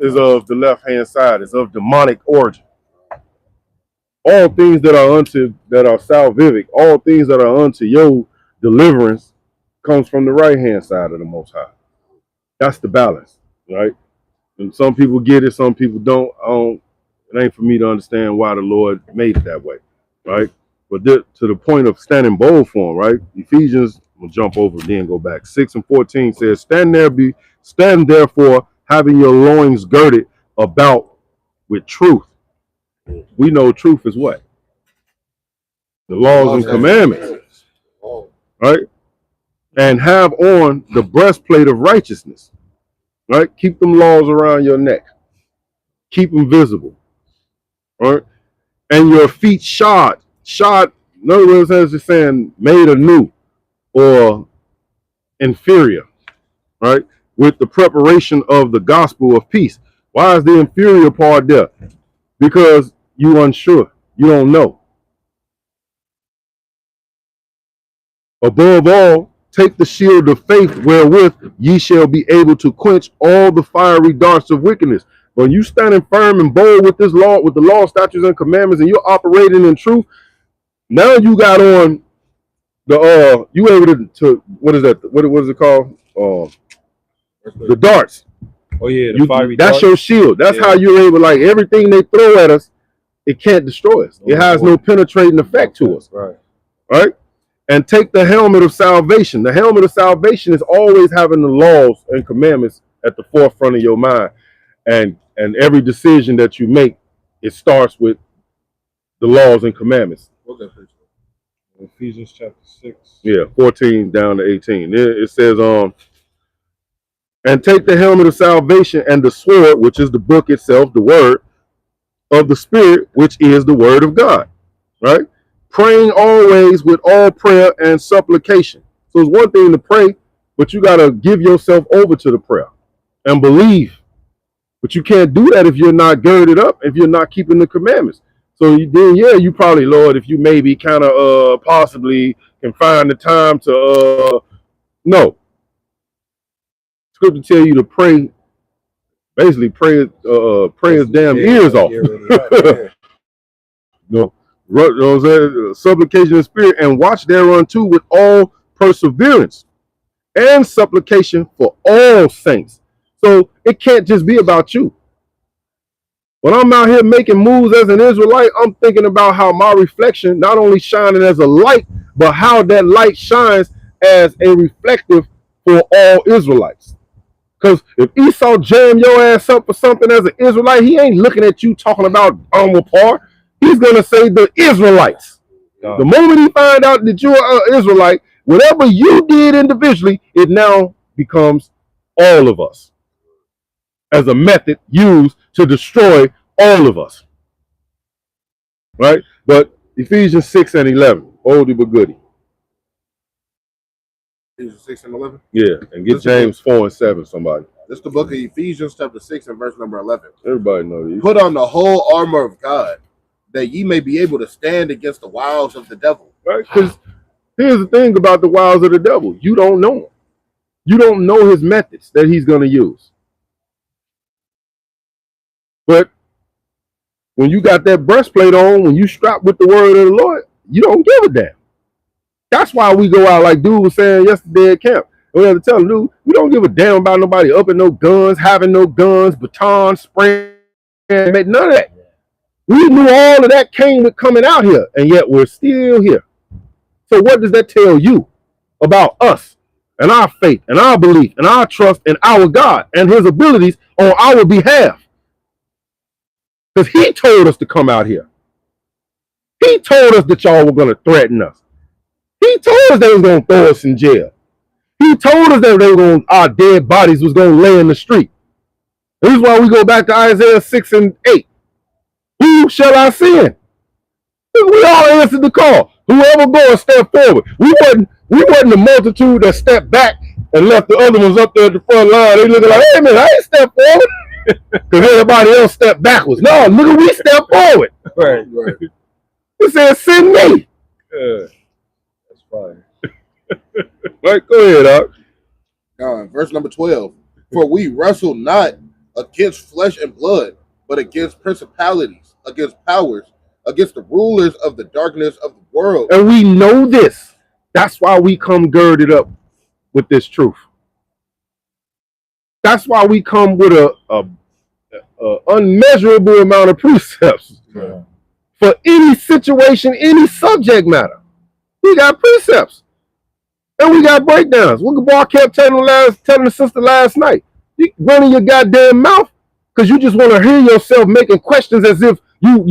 is of the left-hand side. Is of demonic origin. All things that are salvific, all things that are unto your deliverance, comes from the right-hand side of the Most High. That's the balance, right? And some people get it, some people don't. It ain't for me to understand why the Lord made it that way, right? But to the point of standing bold for him, right? Ephesians, we'll jump over, then go back. 6:14 says, stand therefore, having your loins girded about with truth. We know truth is what? The laws and commandments, right? And have on the breastplate of righteousness, right? Keep them laws around your neck. Keep them visible, right? And your feet shod. In other words, as it's saying, made anew or inferior, right? With the preparation of the gospel of peace. Why is the inferior part there? Because you unsure. You don't know. Above all, take the shield of faith wherewith ye shall be able to quench all the fiery darts of wickedness. When you standing firm and bold with this law, with the law, statutes, and commandments, and you're operating in truth, now you got on the you able to what is that? What is it called? The darts. Oh yeah, the fiery that's darts. Your shield. That's how you're able, like everything they throw at us, it can't destroy us. It has no penetrating effect to us. Right? And take the helmet of salvation. The helmet of salvation is always having the laws and commandments at the forefront of your mind. And every decision that you make, it starts with the laws and commandments. Ephesians chapter 6. Yeah, 14 down to 18. It says, and take the helmet of salvation and the sword, which is the book itself, the word of the Spirit, which is the word of God. Right? Praying always with all prayer and supplication. So it's one thing to pray, but you got to give yourself over to the prayer and believe. But you can't do that if you're not girded up, if you're not keeping the commandments. So you probably, Lord, if you maybe kind of possibly can find the time to no. Scripture tell you to pray, basically pray his damn ears off. No. Supplication of spirit, and watch thereunto with all perseverance and supplication for all saints. So it can't just be about you. When I'm out here making moves as an Israelite, I'm thinking about how my reflection not only shining as a light, but how that light shines as a reflective for all Israelites. Because if Esau jam your ass up for something as an Israelite, he ain't looking at you talking about Par. He's going to say the Israelites. The moment he find out that you're an Israelite, whatever you did individually, it now becomes all of us as a method used to destroy all of us. Right? But Ephesians 6 and 11, oldie but goodie. Ephesians 6 and 11. Yeah, and get James 4 and 7, somebody. This is the book of Ephesians, chapter 6 and verse number 11. Everybody know these. Put on the whole armor of God, that ye may be able to stand against the wiles of the devil. Right? Because here's the thing about the wiles of the devil. You don't know him. You don't know his methods that he's going to use. But when you got that breastplate on, when you strap with the word of the Lord, you don't give a damn. That's why we go out, like dude was saying yesterday at camp. We have to tell him, dude, we don't give a damn about nobody upping no guns, having no guns, batons, spraying, none of that. We knew all of that came with coming out here, and yet we're still here. So what does that tell you about us and our faith and our belief and our trust in our God and his abilities on our behalf? Because he told us to come out here. He told us that y'all were going to threaten us. He told us they was going to throw us in jail. He told us that our dead bodies was going to lay in the street. This is why we go back to Isaiah 6 and 8. Who shall I send? We all answered the call. Whoever go and step forward. We wasn't the multitude that stepped back and left the other ones up there at the front line. They looking like, hey man, I ain't stepped forward. Because everybody else stepped backwards. No, nigga, we stepped forward. Right. He said, send me. Yeah. That's fine. Right, go ahead, Verse number 12. For we wrestle not against flesh and blood, but against principalities, against powers, against the rulers of the darkness of the world. And we know this. That's why we come girded up with this truth. That's why we come with a unmeasurable amount of precepts. Yeah. For any situation, any subject matter. We got precepts. And we got breakdowns. What the boy kept telling the sister last night. You running your goddamn mouth because you just want to hear yourself making questions as if you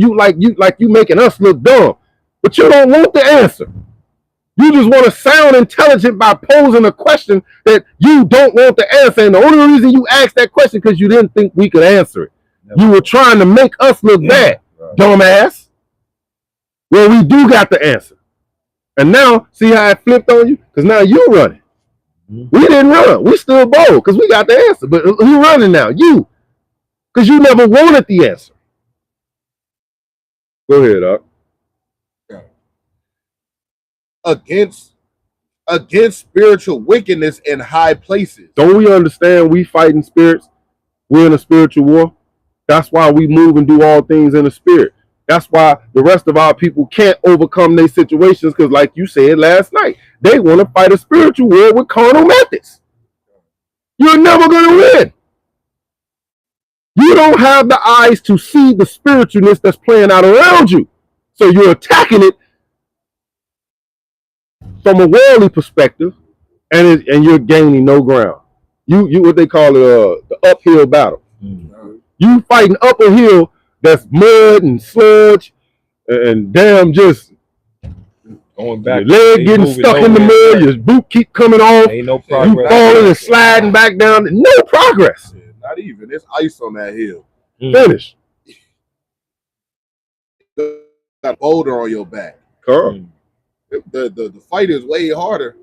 making us look dumb. But you don't want the answer. You just want to sound intelligent by posing a question that you don't want the answer. And the only reason you asked that question because you didn't think we could answer it. You were trying to make us look bad, dumbass. Well, we do got the answer. And now, see how it flipped on you? Because now you're running. We didn't run. We stood bold because we got the answer. But who's running now? You. Because you never wanted the answer. Go ahead, Doc. Against spiritual wickedness in high places. Don't we understand we fighting spirits? We're in a spiritual war. That's why we move and do all things in the spirit. That's why the rest of our people can't overcome their situations because, like you said last night, they want to fight a spiritual war with carnal methods. You're never going to win. You don't have the eyes to see the spiritualness that's playing out around you. So you're attacking it from a worldly perspective, and you're gaining no ground. You what they call it the uphill battle. You fighting up a hill that's mud and sludge and damn just going back. Your leg getting stuck in the mud, your boot keep coming off. Ain't no progress. You falling and sliding back down. No progress. Not even. There's ice on that hill. Finish. Got a boulder on your back. Carl. The fight is way harder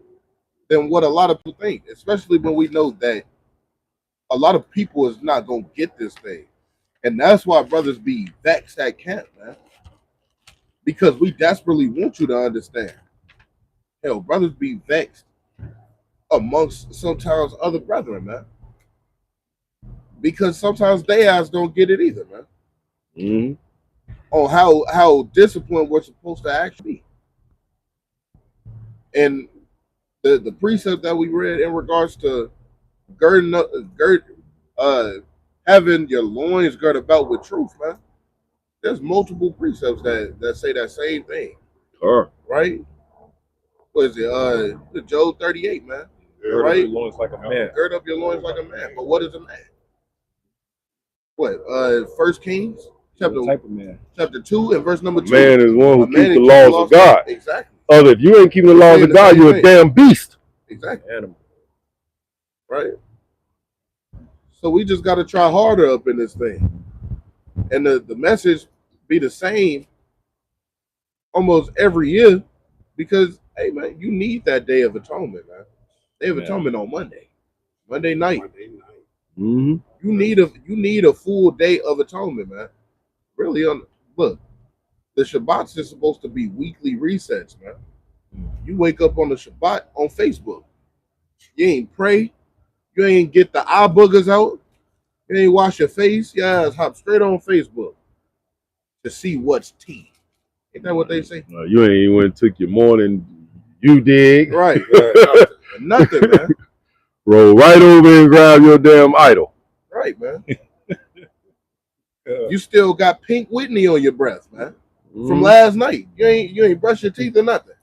than what a lot of people think, especially when we know that a lot of people is not going to get this thing. And that's why brothers be vexed at camp, man. Because we desperately want you to understand. Hell, brothers be vexed amongst sometimes other brethren, man. Because sometimes they ass don't get it either, man. On how disciplined we're supposed to actually be. And the precept that we read in regards to having your loins girt about with truth, man. There's multiple precepts that say that same thing. Right? What is it? Job 38, man. Gird right? up your loins like a man. Gird up your loins like a man. But what is a man? What? 1 Kings What type of man? chapter 2 and verse number 2. Man is one who A man keeps the laws of God. Exactly. If you ain't keeping the laws of God, you're a damn beast. Exactly. Animal. Right. So we just got to try harder up in this thing, and the message be the same almost every year, because hey man, you need that Day of Atonement, man. Day of Atonement on Monday night. Mm-hmm. You need a full day of atonement, man. Really, look, the Shabbats is supposed to be weekly resets, man. You wake up on the Shabbat on Facebook. You ain't pray. You ain't get the eye boogers out. You ain't wash your face. Your ass hop straight on Facebook to see what's tea. Ain't that what they say? You ain't even took your morning. You dig? Right. Nothing, man. Roll right over and grab your damn idol. Right, man. You still got Pink Whitney on your breath, man. From last night. You ain't brush your teeth or nothing.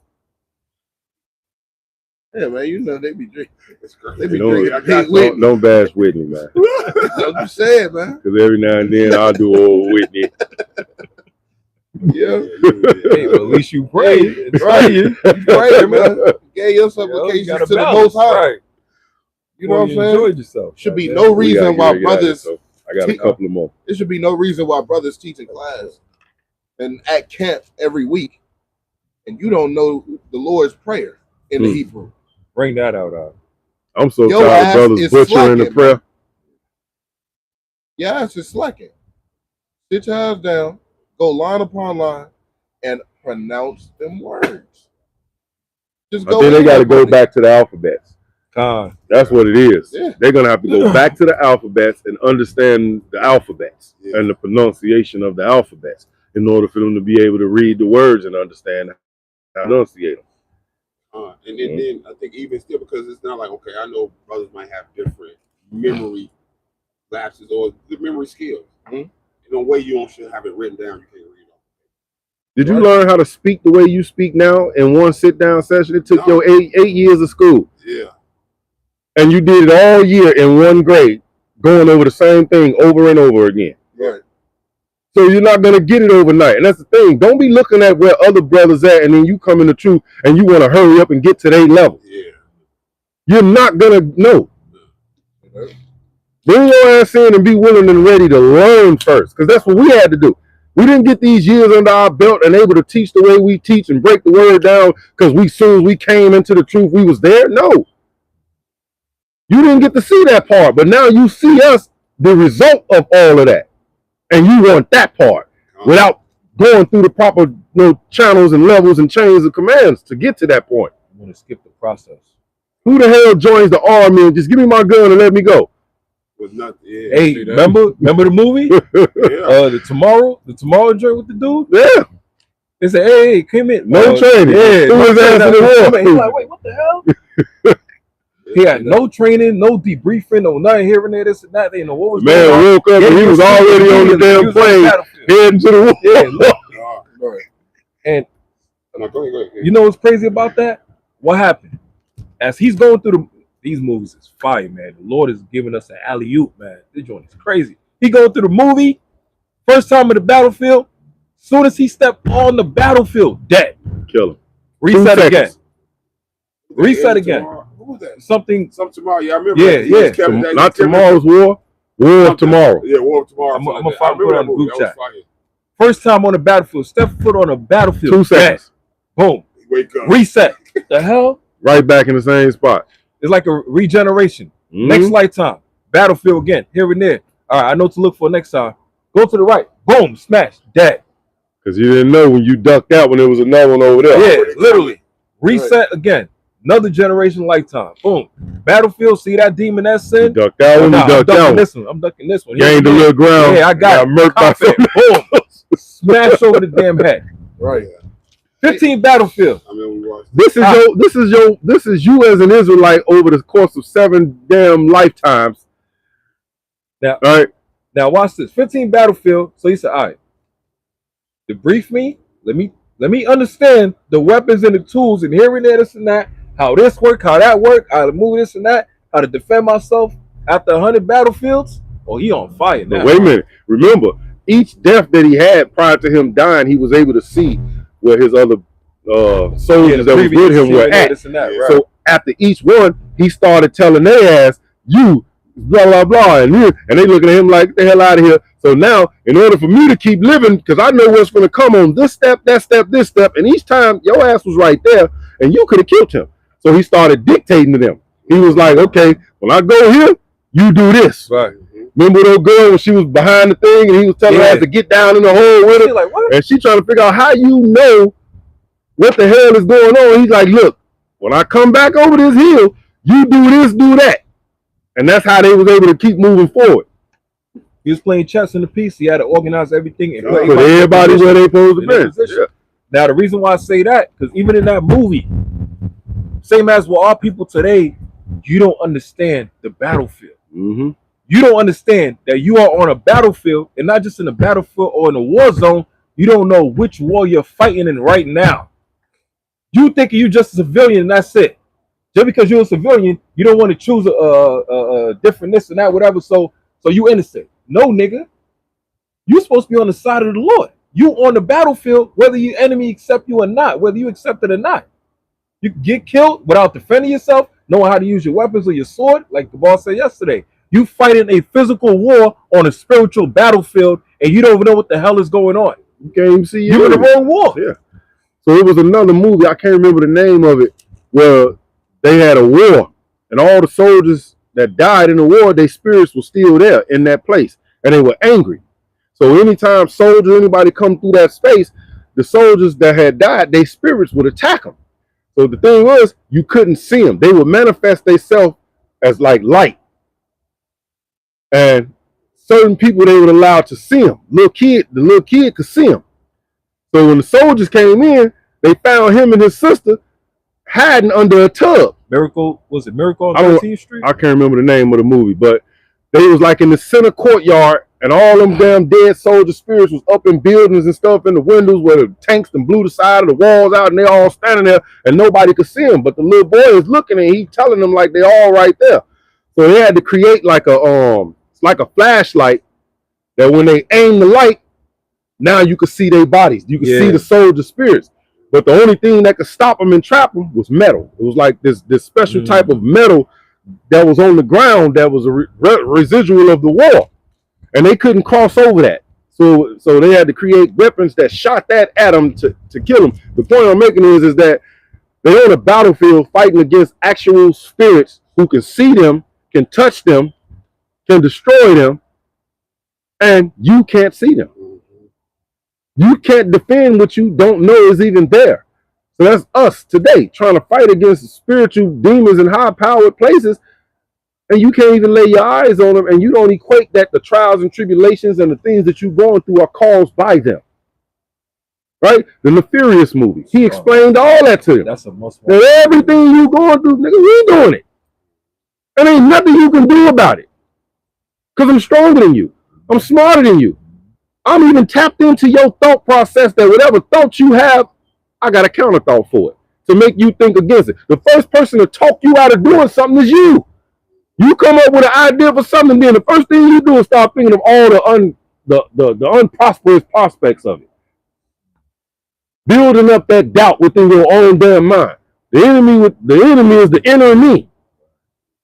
Yeah, man, you know they be drinking. They be drinking Pink Whitney. Don't bash Whitney, man. That's what you said, man. Because every now and then I'll do old Whitney. Yeah. Hey, but at least you pray. Right. You pray, man. You gave your supplications to the Most High. Right. You know what I'm saying? Enjoyed yourself. Should be no reason why brothers. I got a couple of more. There should be no reason why brothers teach in class and at camp every week, and you don't know the Lord's Prayer in the Hebrew. Bring that out. I'm so tired of brothers butchering the prayer. Man. Your ass is slacking. Sit your ass down, go line upon line, and pronounce them words. Just go. Then they got to go back to the alphabets. That's what it is. Yeah. They're going to have to go back to the alphabets and understand the alphabets and the pronunciation of the alphabets in order for them to be able to read the words and understand how to enunciate them. And then I think even still, because it's not like, okay, I know brothers might have different memory lapses or the memory skills. In a way you should have it written down, you can't read them. Did you learn how to speak the way you speak now in one sit-down session? It took your eight years of school. Yeah. And you did it all year in one grade, going over the same thing over and over again. Right. So you're not going to get it overnight. And that's the thing. Don't be looking at where other brothers at and then you come in the truth and you want to hurry up and get to their level. Yeah. You're not going to know. Bring your ass in and be willing and ready to learn first, because that's what we had to do. We didn't get these years under our belt and able to teach the way we teach and break the word down because soon as we came into the truth, we was there. No. You didn't get to see that part, but now you see us, the result of all of that. And you want that part without going through the proper channels and levels and chains of commands to get to that point. You want to skip the process. Who the hell joins the army and just give me my gun and let me go? Was not, hey, remember the movie? The tomorrow joint with the dude? Yeah. They said, hey, come in. No training. Yeah. Threw his ass in the war. He's like, wait, what the hell? He had no training, no debriefing, no nothing here and there, this and that. They know what was going on. Man woke up and he was already on the damn plane heading to the war. And go ahead. You know what's crazy about that? What happened? As he's going through these movies is fire, man. The Lord is giving us an alley-oop, man. This joint is crazy. He going through the movie, first time in the battlefield. Soon as he stepped on the battlefield, dead. Kill him. Reset again. Reset again. Who was that? Something tomorrow. Yeah, I remember. Yeah. Not tomorrow's war. War of tomorrow. Yeah, War of Tomorrow. I'm gonna find it on the group chat. First time on the battlefield. Step foot on the battlefield. 2 seconds. Boom. Wake up. Reset. The hell? Right back in the same spot. It's like a regeneration. Next lifetime. Battlefield again. Here and there. All right, I know what to look for next time. Go to the right. Boom. Smash. Dead. Because you didn't know when you ducked out when there was another one over there. Yeah, literally. Reset again. Another generation lifetime. Boom. Battlefield. See that demon, that sin? You ducked out when you ducked out. I'm ducking this one. Gained a little ground. Yeah, I got it. Boom. Smash over the damn head. Right. 15 battlefield. I mean, we watched. This is you as an Israelite over the course of 7 damn lifetimes. Now, all right. Now watch this. 15 battlefield. So he said, all right. Debrief me. Let me understand the weapons and the tools and here and there, this and that. How this work, how that work, how to move this and that, how to defend myself after 100 battlefields. Oh, he on fire now. But wait a minute. Remember, each death that he had prior to him dying, he was able to see where his other soldiers that was with him were at. Right. So after each one, he started telling their ass, you, blah, blah, blah, and they looking at him like, get the hell out of here. So now, in order for me to keep living, because I know what's going to come on this step, that step, this step, and each time your ass was right there, and you could have killed him. So he started dictating to them. He was like, okay, when I go here, you do this. Right. Remember that girl when she was behind the thing and he was telling her to get down in the hole with her? Like, what? And she trying to figure out how you know what the hell is going on. He's like, look, when I come back over this hill, you do this, do that. And that's how they was able to keep moving forward. He was playing chess in the piece. He had to organize everything and put everybody where they supposed to be. Yeah. Now, the reason why I say that, because even in that movie, same as with our people today, you don't understand the battlefield. Mm-hmm. You don't understand that you are on a battlefield, and not just in a battlefield or in a war zone. You don't know which war you're fighting in right now. You think you're just a civilian and that's it. Just because you're a civilian, you don't want to choose a different this and that, whatever. So you innocent. No, nigga. You're supposed to be on the side of the Lord. You on the battlefield, whether your enemy accept you or not, whether you accept it or not. You can get killed without defending yourself, knowing how to use your weapons or your sword, like the boss said yesterday. You fighting a physical war on a spiritual battlefield, and you don't even know what the hell is going on. You can't even see you're in the wrong war. Yeah. So it was another movie, I can't remember the name of it, where they had a war, and all the soldiers that died in the war, their spirits were still there in that place, and they were angry. So anytime anybody come through that space, the soldiers that had died, their spirits would attack them. So the thing was, you couldn't see them. They would manifest themselves as like light. And certain people they would allow to see them. The little kid could see them. So when the soldiers came in, they found him and his sister hiding under a tub. Miracle on 13th Street? I can't remember the name of the movie, but they was like in the center courtyard, and all them damn dead soldier spirits was up in buildings and stuff in the windows where the tanks and blew the side of the walls out, and they all standing there, and nobody could see them. But the little boy is looking, and he telling them like they all right there. So they had to create like a flashlight that when they aim the light, now you could see their bodies. You could see the soldier spirits. But the only thing that could stop them and trap them was metal. It was like this special type of metal that was on the ground that was a residual of the war. And they couldn't cross over that. So they had to create weapons that shot that at them to kill them. The point I'm making is that they're on a battlefield fighting against actual spirits who can see them, can touch them, can destroy them, and you can't see them. You can't defend what you don't know is even there. So that's us today trying to fight against spiritual demons in high-powered places, and you can't even lay your eyes on them, and you don't equate that the trials and tribulations and the things that you're going through are caused by them. Right? The Nefarious movie. He explained all that to them. That's a must. That everything you going through, nigga, we doing it. And ain't nothing you can do about it. Because I'm stronger than you. I'm smarter than you. I'm even tapped into your thought process that whatever thought you have, I got a counter thought for it to make you think against it. The first person to talk you out of doing something is you. You come up with an idea for something, then the first thing you do is start thinking of all the unprosperous prospects of it. Building up that doubt within your own damn mind. The enemy is the inner me.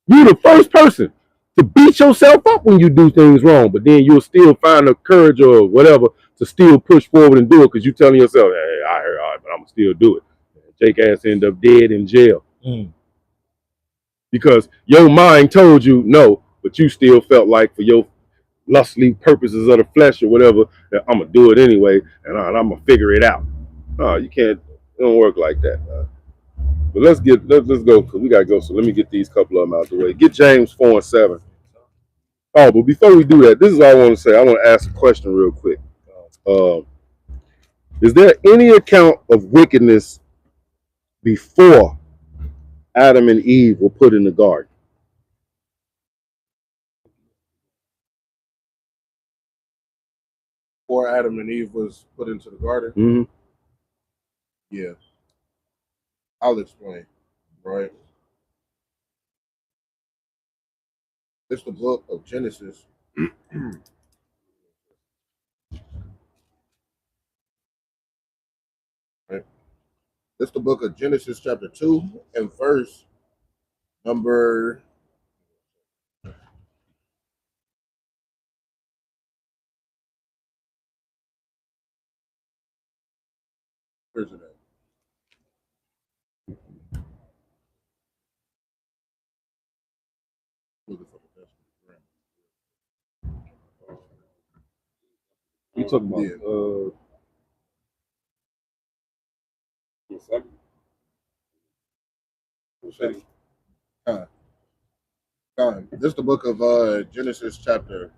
You the first person to beat yourself up when you do things wrong, but then you'll still find the courage or whatever to still push forward and do it because you're telling yourself, hey, I heard all right, but I'm gonna still do it. Jake ass end up dead in jail. Because your mind told you no, but you still felt like for your lustly purposes of the flesh or whatever, that I'm gonna do it anyway and I'm gonna figure it out. No, you can't. It don't work like that. But let's go because we gotta go. So let me get these couple of them out the way. Get James 4 and 7. Oh, but before we do that, this is all I want to say. I want to ask a question real quick. Is there any account of wickedness before Adam and Eve were put in the garden? Before Adam and Eve was put into the garden? Mm-hmm. Yeah. I'll explain, right? It's the book of Genesis. Right? It's the book of Genesis, chapter 2, and verse number. Where's it at? Looking for the best grammar. You talking about Yeah. This is the book of Genesis, chapter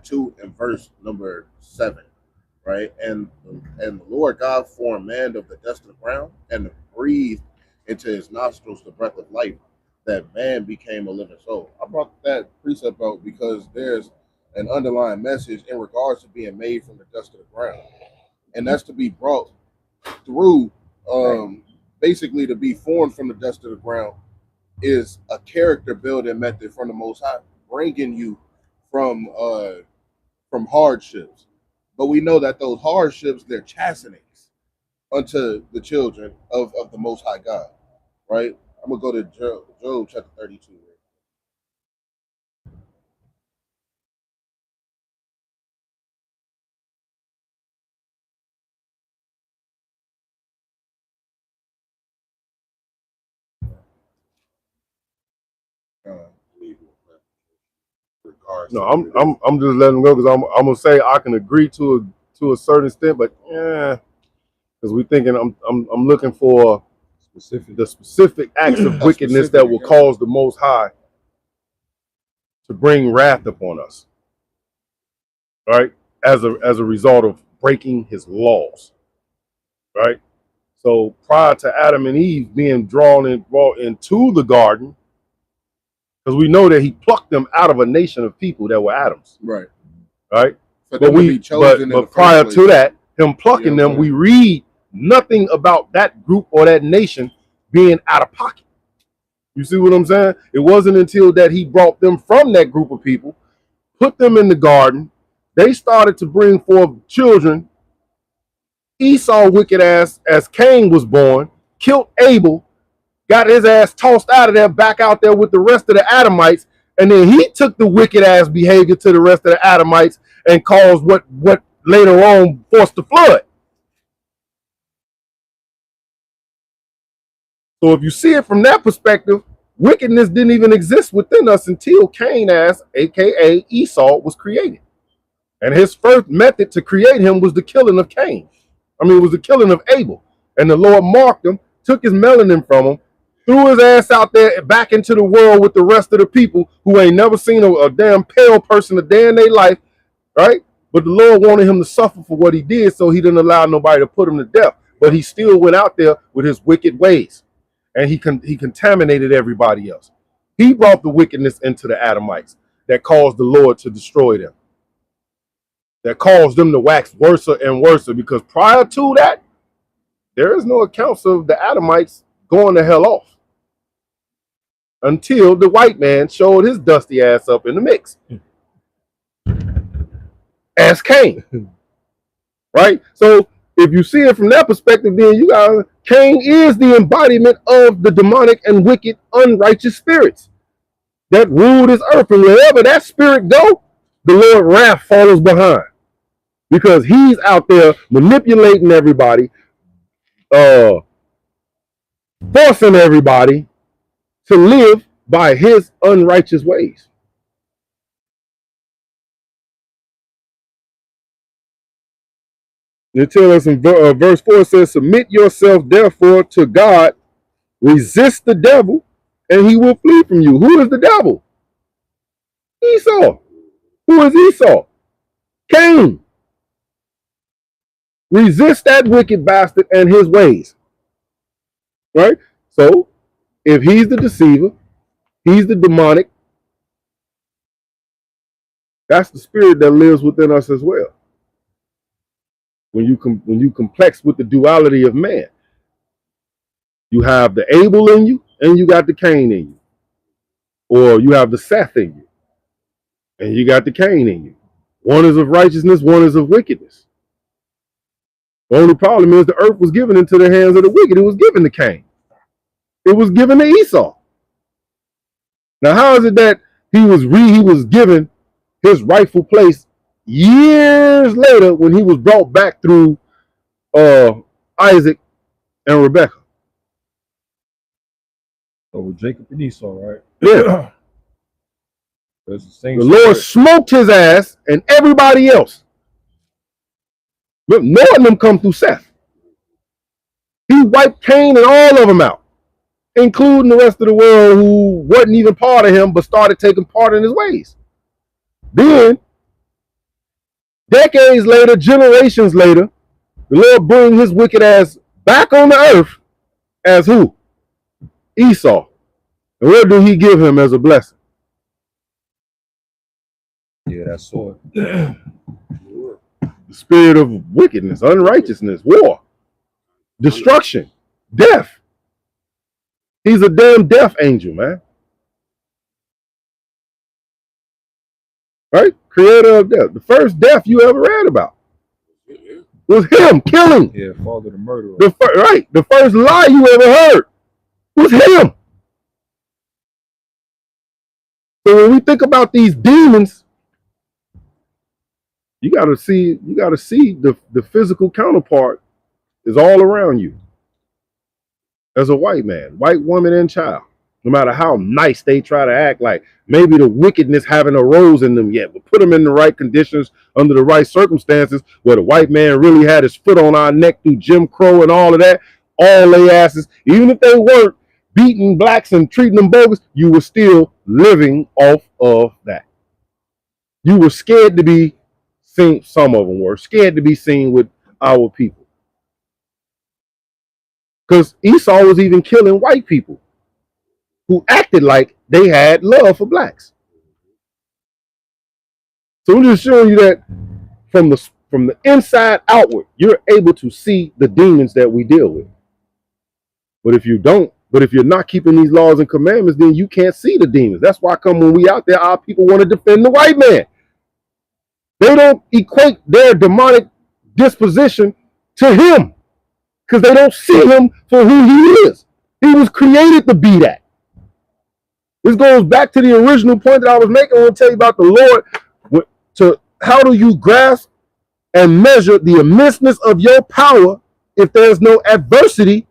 2, and verse number 7. Right, and the Lord God formed man of the dust of the ground and breathed into his nostrils the breath of life, that man became a living soul. I brought that precept out because there's an underlying message in regards to being made from the dust of the ground, and that's to be brought through, basically to be formed from the dust of the ground is a character building method from the Most High, bringing you from hardships. But we know that those hardships, they're chastenings unto the children of the Most High God, right? I'm going to go to Job chapter 32. No, I'm just letting them go because I'm gonna say I can agree to a certain extent, but yeah, because we thinking I'm looking for the specific acts of wickedness that will cause the Most High to bring wrath upon us, right? As a result of breaking His laws, right? So prior to Adam and Eve being brought into the garden, because we know that He plucked them out of a nation of people that were Adam's, Right. right? But prior to that, Him plucking them, we read nothing about that group or that nation being out of pocket. You see what I'm saying? It wasn't until that He brought them from that group of people, put them in the garden, they started to bring forth children. Esau, wicked ass, as Cain was born, killed Abel, got his ass tossed out of there, back out there with the rest of the Adamites, and then he took the wicked ass behavior to the rest of the Adamites and caused what later on forced the flood. So if you see it from that perspective, wickedness didn't even exist within us until Cain ass, aka Esau, was created. And his first method to create him was the killing of Cain. It was the killing of Abel. And the Lord marked him, took his melanin from him, threw his ass out there back into the world with the rest of the people who ain't never seen a damn pale person a day in their life, right? But the Lord wanted him to suffer for what he did, so he didn't allow nobody to put him to death. But he still went out there with his wicked ways, and he contaminated everybody else. He brought the wickedness into the Adamites that caused the Lord to destroy them, that caused them to wax worse and worse, because prior to that, there is no accounts of the Adamites going the hell off until the white man showed his dusty ass up in the mix as Cain, right? So if you see it from that perspective, then you got Cain is the embodiment of the demonic and wicked, unrighteous spirits that rule this earth, and wherever that spirit go, the Lord wrath follows behind, because he's out there manipulating everybody, forcing everybody to live by his unrighteous ways. It tells us in verse 4, it says, submit yourself therefore to God, resist the devil, and he will flee from you. Who is the devil? Esau. Who is Esau? Cain. Resist that wicked bastard and his ways. Right? So, if he's the deceiver, he's the demonic, that's the spirit that lives within us as well. When you complex with the duality of man, you have the Abel in you and you got the Cain in you. Or you have the Seth in you and you got the Cain in you. One is of righteousness, one is of wickedness. The only problem is the earth was given into the hands of the wicked. It was given to Cain. It was given to Esau. Now, how is it that he was given his rightful place years later when he was brought back through Isaac and Rebekah? Over Jacob and Esau, right? Yeah. That's the same The Lord smoked his ass and everybody else. But none of them come through Seth. He wiped Cain and all of them out, including the rest of the world who wasn't even part of him but started taking part in his ways. Then, decades later, generations later, the Lord bring his wicked ass back on the earth as who? Esau. And what do he give him as a blessing? Yeah, that sword. The spirit of wickedness, unrighteousness, war, destruction, death. He's a damn death angel, man. Right? Creator of death. The first death you ever read about was him killing. Yeah, father the murderer. The first lie you ever heard was him. So when we think about these demons, you gotta see the physical counterpart is all around you. As a white man, white woman, and child. No matter how nice they try to act, like maybe the wickedness haven't arose in them yet, but put them in the right conditions under the right circumstances where the white man really had his foot on our neck through Jim Crow and all of that, all they asses, even if they weren't beating blacks and treating them bogus, you were still living off of that. You were scared to be seen, some of them were scared to be seen with our people. Because Esau was even killing white people who acted like they had love for blacks. So I'm just showing you that from the inside outward, you're able to see the demons that we deal with. But if you're not keeping these laws and commandments, then you can't see the demons. That's why when we out there, our people want to defend the white man. They don't equate their demonic disposition to him because they don't see him for who he is. He was created to be that. This goes back to the original point that I was making. I want to tell you about the Lord. How do you grasp and measure the immenseness of your power if there's no adversity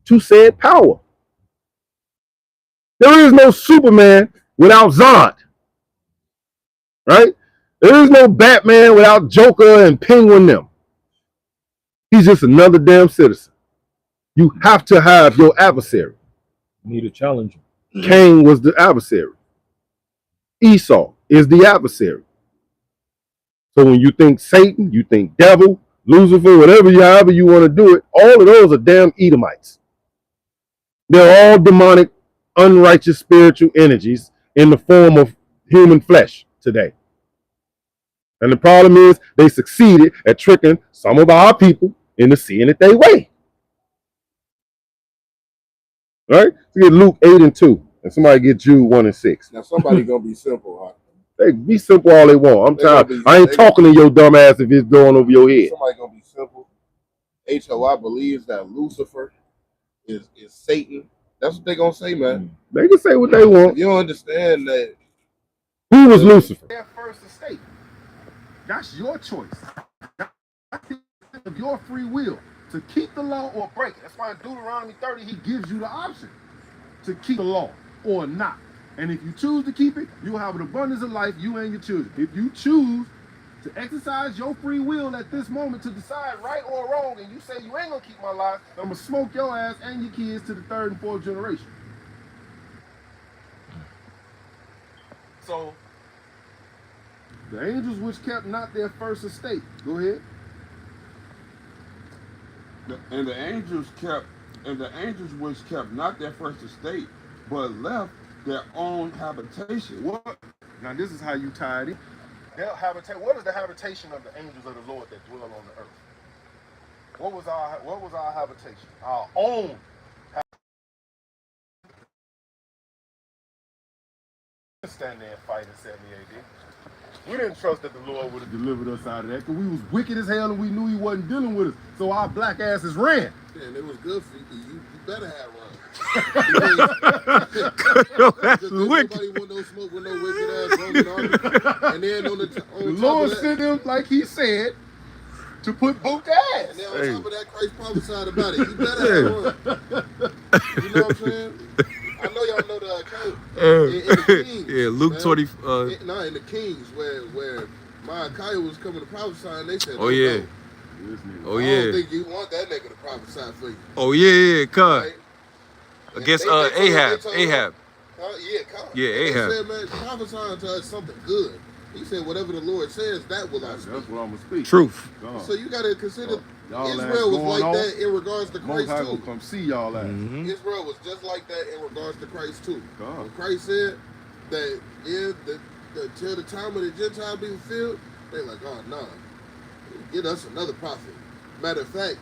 to said power? There is no Superman without Zod, right? There is no Batman without Joker and Penguin them. He's just another damn citizen. You have to have your adversary. You need a challenger. Cain was the adversary. Esau is the adversary. So when you think Satan, you think devil, Lucifer, however you want to do it, all of those are damn Edomites. They're all demonic, unrighteous spiritual energies in the form of human flesh today. And the problem is they succeeded at tricking some of our people into seeing it their way. All right? So get Luke 8:2, and somebody get Jude 1:6. Now somebody gonna be simple, huh? They be simple all they want. I'm tired. I ain't talking to your dumb ass if it's going over your head. Somebody gonna be simple. HOI believes that Lucifer is Satan. That's what they gonna say, man. They can say what they want. If you don't understand that. Who was Lucifer? Their first estate. That's your choice. That's of your free will to keep the law or break it. That's why in Deuteronomy 30 he gives you the option to keep the law or not. And if you choose to keep it, you'll have an abundance of life, you and your children. If you choose to exercise your free will at this moment to decide right or wrong, and you say you ain't gonna keep my life, I'm gonna smoke your ass and your kids to the third and fourth generation. So the angels which kept not their first estate. Go ahead. And the angels which kept not their first estate, but left their own habitation. What? Now this is how you tie it in. Their habitation. What is the habitation of the angels of the Lord that dwell on the earth? What was our habitation? Our own. Stand there and fight in 70 AD. We didn't trust that the Lord would have delivered us out of that because we was wicked as hell and we knew he wasn't dealing with us. So our black asses ran. Yeah, and it was good for you. You better have run. Yo, that's Because wicked. nobody want no smoke with no wicked ass Roman army. And then on The top Lord of that, sent him, like he said, to put boot and ass. then on Hey. top of that, Christ prophesied about it. You better have run. You know what I'm saying? I know y'all know the account in the Kings. Yeah, Luke man. 20. In the Kings where Micaiah was coming to prophesy, and they said, Oh yeah. Oh I yeah. don't think you want that nigga to prophesy for you. Oh yeah, cut. Right? Against They told Ahab. him, Ahab. yeah, come. Yeah, And Ahab. They said, man, prophesying to us something good. He said, whatever the Lord says, that will I speak. That's what I'm going to speak. Truth. So you got to consider Y'all Israel was going like on. that in regards to Most Christ High too. gonna come see y'all ass. Mhm. Israel was just like that in regards to Christ too. God. When Christ said that till the time of the Gentile be fulfilled, they like, oh no, get us another prophet. Matter of fact,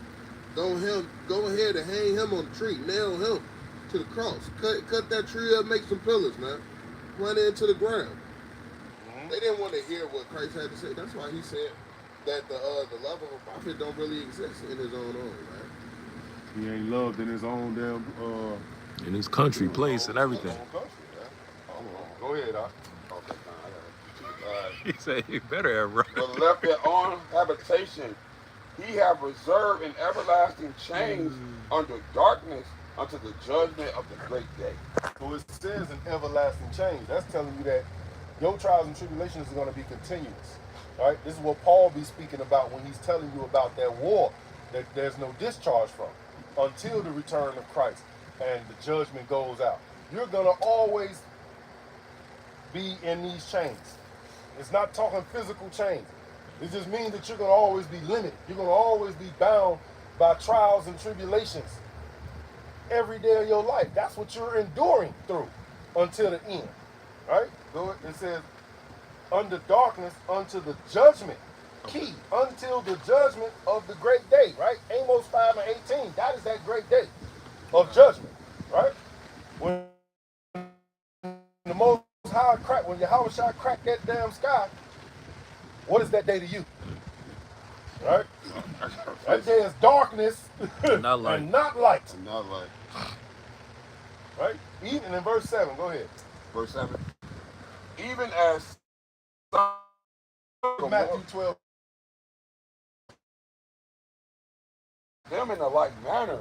go ahead and hang him on the tree, nail him to the cross, cut that tree up, make some pillars, man, run it into the ground. They didn't want to hear what Christ had to say. That's why he said that the love of a prophet don't really exist in his own man. He ain't loved in his own damn In his country, place, and everything. own country, man. Go ahead, Doc. Okay, He said he better have run. But left their own habitation, he have reserved an everlasting change under darkness unto the judgment of the great day. So it says an everlasting change. That's telling you that your trials and tribulations are going to be continuous. Right? This is what Paul be speaking about when he's telling you about that war that there's no discharge from until the return of Christ and the judgment goes out. You're going to always be in these chains. It's not talking physical chains. It just means that you're going to always be limited. You're going to always be bound by trials and tribulations every day of your life. That's what you're enduring through until the end. Right? So it says, under darkness unto the judgment. Key, until the judgment of the great day, right? Amos 5 and 18, that is that great day of judgment, right? When the Most High crack, when Yahweh shall crack that damn sky, what is that day to you? Right? That day is darkness Not light. and not light. Not like. Right? Even in verse 7, go ahead. Verse 7. Even as Matthew 12. them in a like manner,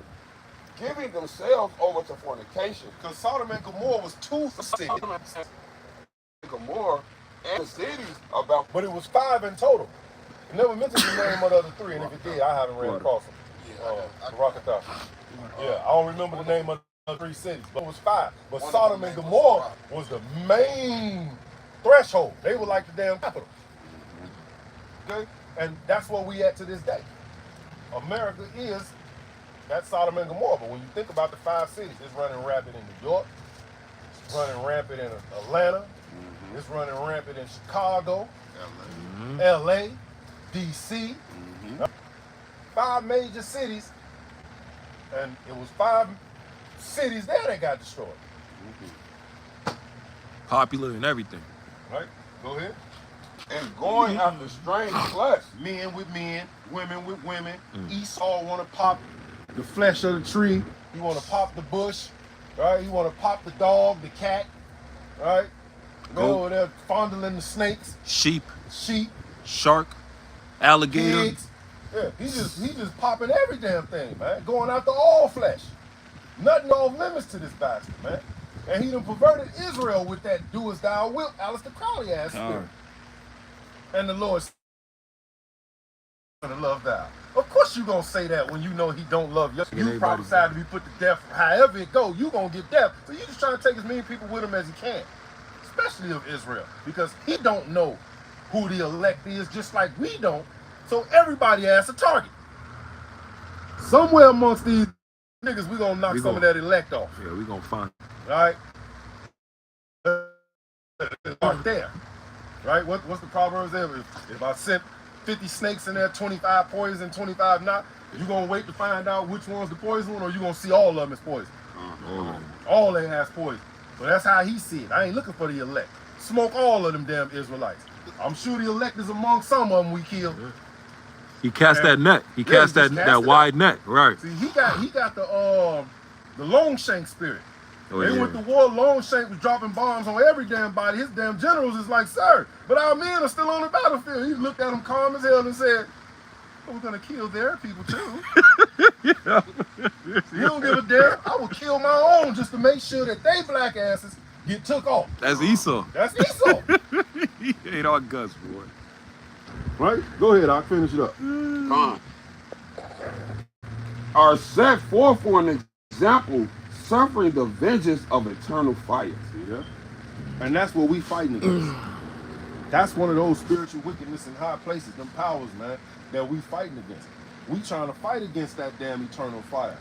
giving themselves over to fornication. Because Sodom and Gomorrah was two cities, Sodom and Gomorrah and the cities about but it was 5 in total. It never mentioned the name of the other 3, and if it did, I haven't ran across them. Rakatha. Yeah, I don't remember the name of the 3 cities, but it was 5. But Sodom and Gomorrah was the main threshold. They were like the damn capital. Okay? And that's where we at to this day. America is that Sodom and Gomorrah. But when you think about the 5 cities, it's running rampant in New York, it's running rampant in Atlanta, it's running rampant in Chicago, LA, DC. 5 major cities, and it was 5 cities there that got destroyed. Popular and everything. Right? Go ahead. and going after strange flesh. Men with men, women with women. Esau want to pop the flesh of the tree. He want to pop the bush, right? He want to pop the dog, the cat, right? Go over there fondling the snakes, Sheep, sheep, shark, alligator. pigs. Yeah, he just popping every damn thing, man. Going after all flesh. Nothing off limits to this bastard, man. And he done perverted Israel with that do as thou wilt, Alistair Crowley ass spirit. And the Lord said to love thou. Of course you gonna say that when you know he don't love you. You prophesied to be put to death. However it go, you gonna get death. So you just trying to take as many people with him as he can. Especially of Israel. Because he don't know who the elect is, just like we don't. So everybody has a target. Somewhere amongst these niggas, we gonna knock some of that elect off. Yeah, we gonna find. Right? Right there. Right? What's the Proverbs there? If I sent 50 snakes in there, 25 poison, 25 not, you gonna wait to find out which one's the poison one, or you gonna see all of them as poison? All they has poison. So that's how he see it. I ain't looking for the elect. Smoke all of them damn Israelites. I'm sure the elect is among some of them we killed. He cast that net. He Yeah, cast he that just cast it wide net. Right. See, he got the Longshank spirit. Oh, They yeah. went to war. Longshank was dropping bombs on every damn body. His damn generals is like, sir, but our men are still on the battlefield. He looked at them calm as hell and said, we're gonna kill their people too. Yeah. You don't give a damn. I will kill my own just to make sure that they black asses get took off. That's Esau. That's Esau. He ate our guts, boy. Right? Go ahead, I'll finish it up. Con. Are set forth for an example, suffering the vengeance of eternal fire. See that? And that's what we fighting against. That's one of those spiritual wickedness in high places, them powers, man, that we fighting against. We trying to fight against that damn eternal fire.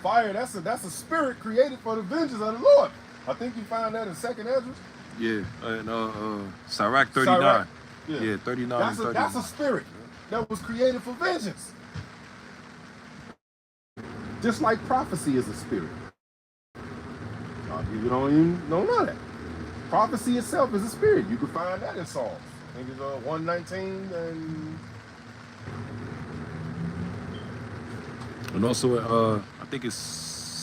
Fire, that's a spirit created for the vengeance of the Lord. I think you find that in 2nd Ezra. Yeah. And Sirach 39. Sirach. Yeah, 39 and 39. That's a spirit that was created for vengeance. Just like prophecy is a spirit. You don't even know that. Prophecy itself is a spirit. You can find that in Psalms. I think it's 119 And also, I think it's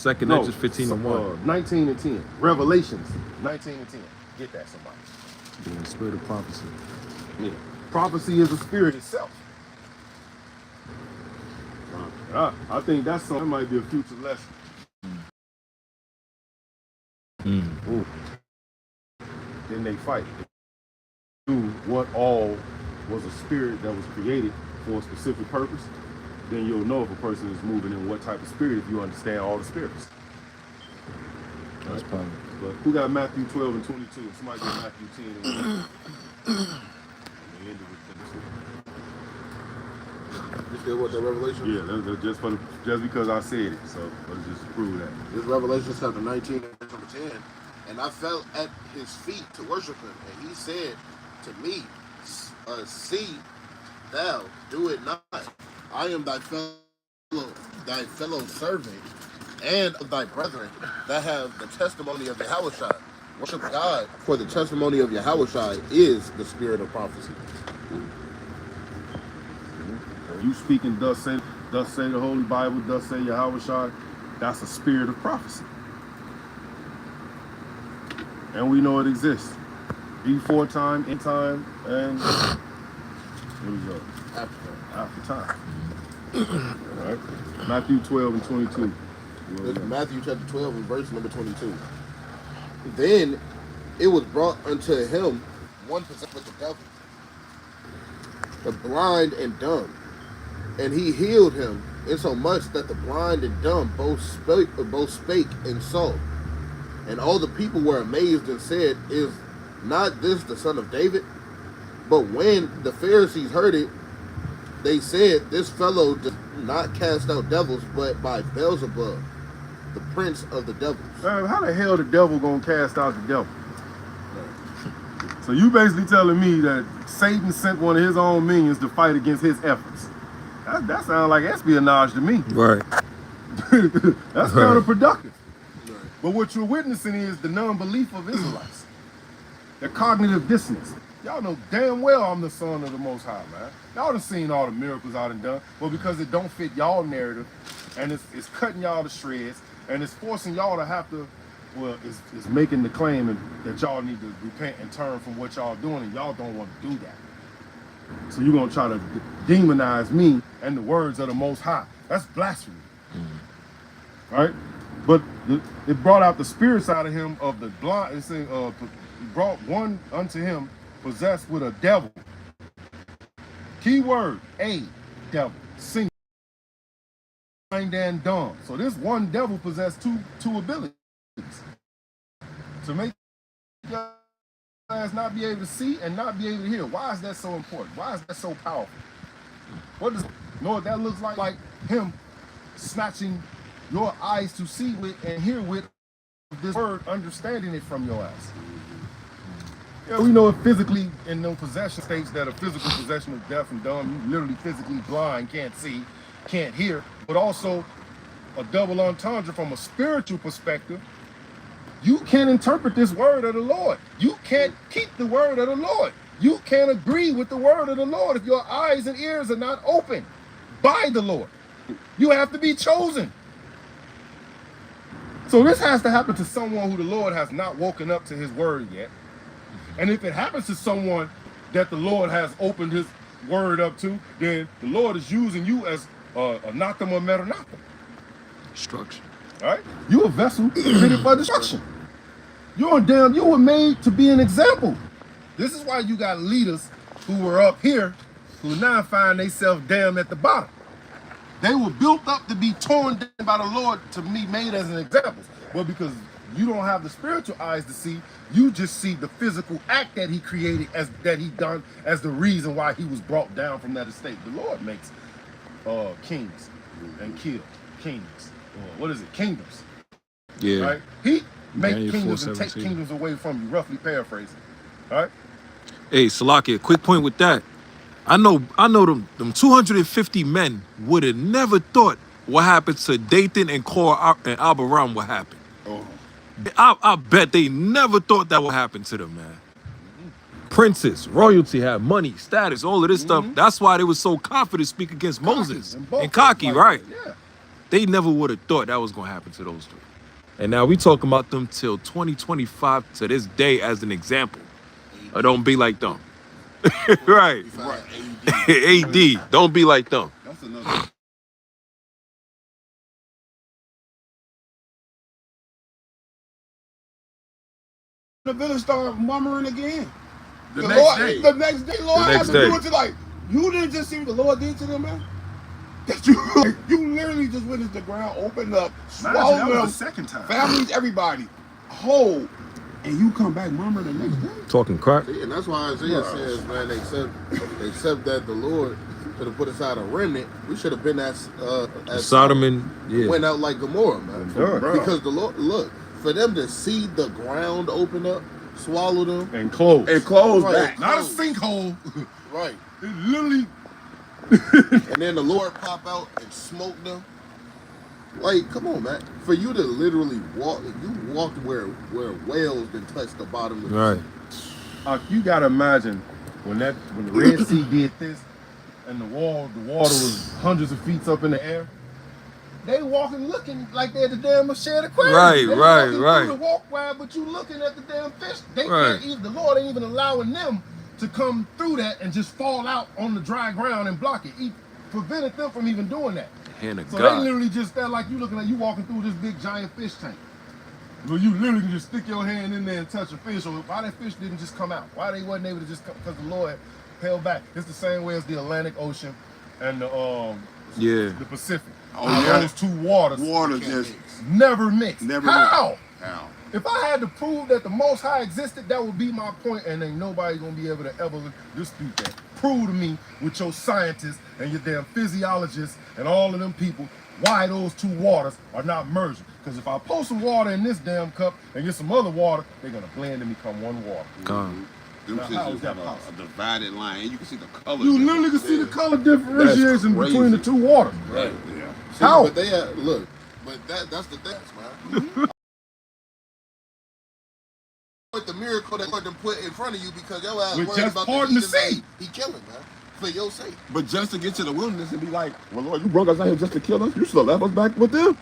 2nd Ezra 15 and 1. 19 and 10. Revelations 19 and 10. Get that, somebody. Yeah, the spirit of prophecy. Yeah. Prophecy is a spirit itself. I think that's something that might be a future lesson. Ooh. Then they fight. They do what all was a spirit that was created for a specific purpose. Then you'll know if a person is moving in what type of spirit if you understand all the spirits. That's probably. But who got Matthew 12 and 22? Somebody got Matthew 10 and 1. And they ended with 22. You still want that revelation? Yeah, that's just because I said it. So let's just prove that. This Revelation chapter 19 and number 10. And I fell at his feet to worship him. And he said to me, see, thou do it not. I am thy fellow servant and of thy brethren that have the testimony of Yahushua. Worship God, for the testimony of Yahushua is the spirit of prophecy. When you speaking, thus say the Holy Bible, thus say Yahushua, that's a spirit of prophecy. And we know it exists. Before time, in time, and here we go. After time. All right. Matthew 12 and 22. Matthew chapter 12 and verse number 22. Then it was brought unto him one possessed with the devil, the blind and dumb, and he healed him, insomuch that the blind and dumb both spake and saw. And all the people were amazed and said, is not this the son of David? But when the Pharisees heard it, they said, this fellow does not cast out devils, but by Beelzebub, the prince of the devils. How the hell the devil gonna cast out the devil? So you basically telling me that Satan sent one of his own minions to fight against his efforts. That sounds like espionage to me. Right. That's counterproductive. Right. But what you're witnessing is the non-belief of Israelites. Their cognitive dissonance. Y'all know damn well I'm the son of the Most High, man. Y'all done seen all the miracles I done done, but because it don't fit y'all narrative, and it's cutting y'all to shreds, and it's forcing y'all to have to, well, it's making the claim that y'all need to repent and turn from what y'all doing, and y'all don't want to do that. So you're going to try to demonize me and the words of the Most High. That's blasphemy. Right? But it brought out the spirit side of him of the blind. It said, brought one unto him possessed with a devil. Key word, a devil. Single. Blind and dumb. So this one devil possessed two abilities. To make you guys not be able to see and not be able to hear. Why is that so important? Why is that so powerful? What does you know what that looks like? Like him snatching your eyes to see with and hear with this word, understanding it from your eyes. Yeah, we know it physically in those possession states that a physical possession of deaf and dumb, you literally physically blind, can't see, can't hear, but also a double entendre from a spiritual perspective. You can't interpret this word of the Lord. You can't keep the word of the Lord. You can't agree with the word of the Lord if your eyes and ears are not open by the Lord. You have to be chosen. So this has to happen to someone who the Lord has not woken up to his word yet. And if it happens to someone that the Lord has opened his word up to, then the Lord is using you as a natham or metanatham. Destruction. All right? You a vessel fitted for destruction. You were made to be an example. This is why you got leaders who were up here who now find themselves down at the bottom. They were built up to be torn down by the Lord to be made as an example. But because you don't have the spiritual eyes to see, you just see the physical act that he created that he done as the reason why he was brought down from that estate. The Lord makes kings and kill kings. What is it? Kingdoms. Yeah. Right? He make Daniel kingdoms and 4:17. take kingdoms away from you, roughly paraphrasing. All right? Hey, Salakia, quick point with that. I know them 250 men would have never thought what happened to Dathan and Korah and Abiram would happen. Oh. I bet they never thought that would happen to them, man. Princes, royalty, had money, status, all of this stuff. That's why they were so confident to speak against Moses and cocky, like right? that, yeah. They never would have thought that was going to happen to those three. And now we talking about them till 2025 to this day as an example. Or don't be like them. Right. AD. Don't be like them. That's another. The village started murmuring again. The The next Lord, day. the next day, Lord The had next to day. do it to like, you didn't just see what the Lord did to them, man. That you literally just witnessed the ground open up, swallow That them, was the second time. families, everybody, whole, and you come back murmuring the next day. Talking crap. See, and that's why Isaiah says, man, except that the Lord should have put aside a remnant, we should have been as Sodom and went out like Gomorrah, man. Bro. Because the Lord, look, for them to see the ground open up, swallow them, And close. And close Right. back. Not a sinkhole. right, It literally. and then the Lord pop out and smoke them. Like, come on, man. For you to literally walk, you walked where whales didn't touch the bottom of the Right. sea. You gotta imagine when the Red Sea did this, and the water was hundreds of feet up in the air. They walking looking like they're the damn Shed Aquarium. Right, they right, walking right. through the walkway, but you looking at the damn fish. They Right. can't even. The Lord ain't even allowing them to come through that and just fall out on the dry ground and block it. He prevented them from even doing that. Hand of So they God. literally just there like you looking at you walking through this big giant fish tank. Well, you literally can just stick your hand in there and touch a fish. Or why that fish didn't just come out? Why they wasn't able to just come? Because the Lord held back. It's the same way as the Atlantic Ocean and the Pacific. Oh, yeah. Those two waters Water just never mix. never. How? How? If I had to prove that the Most High existed, that would be my point, and ain't nobody gonna be able to ever dispute that. Prove to me with your scientists and your damn physiologists and all of them people why those two waters are not merging. Because if I pour some water in this damn cup and get some other water, they're gonna blend and become one water. Come. Them Now, how sisters is that have a possible? divided line, and you can see the color. You literally can see the color differentiation That's between the crazy. two waters. Right. Yeah. See, How? But they look, but that's the thing, man. With the miracle that Lord done put in front of you because your ass With worried just about parting the heathen that sea. He killing, man, for your sake. But just to get to the wilderness and be like, well, Lord, you brought us out here just to kill us. You should have left us back with them.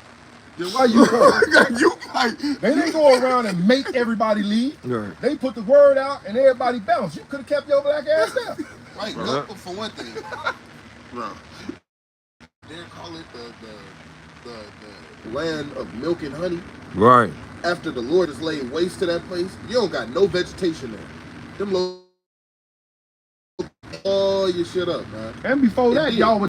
Then why you going? You like, They didn't go around and make everybody leave. Right. They put the word out and everybody bounced. You could have kept your black ass there. Right, Uh-huh. no, but for one thing, bro. they call it the land of milk and honey. Right. After the Lord has laid waste to that place, you don't got no vegetation there. Them little all your shit up, man. And before that, Indeed. y'all were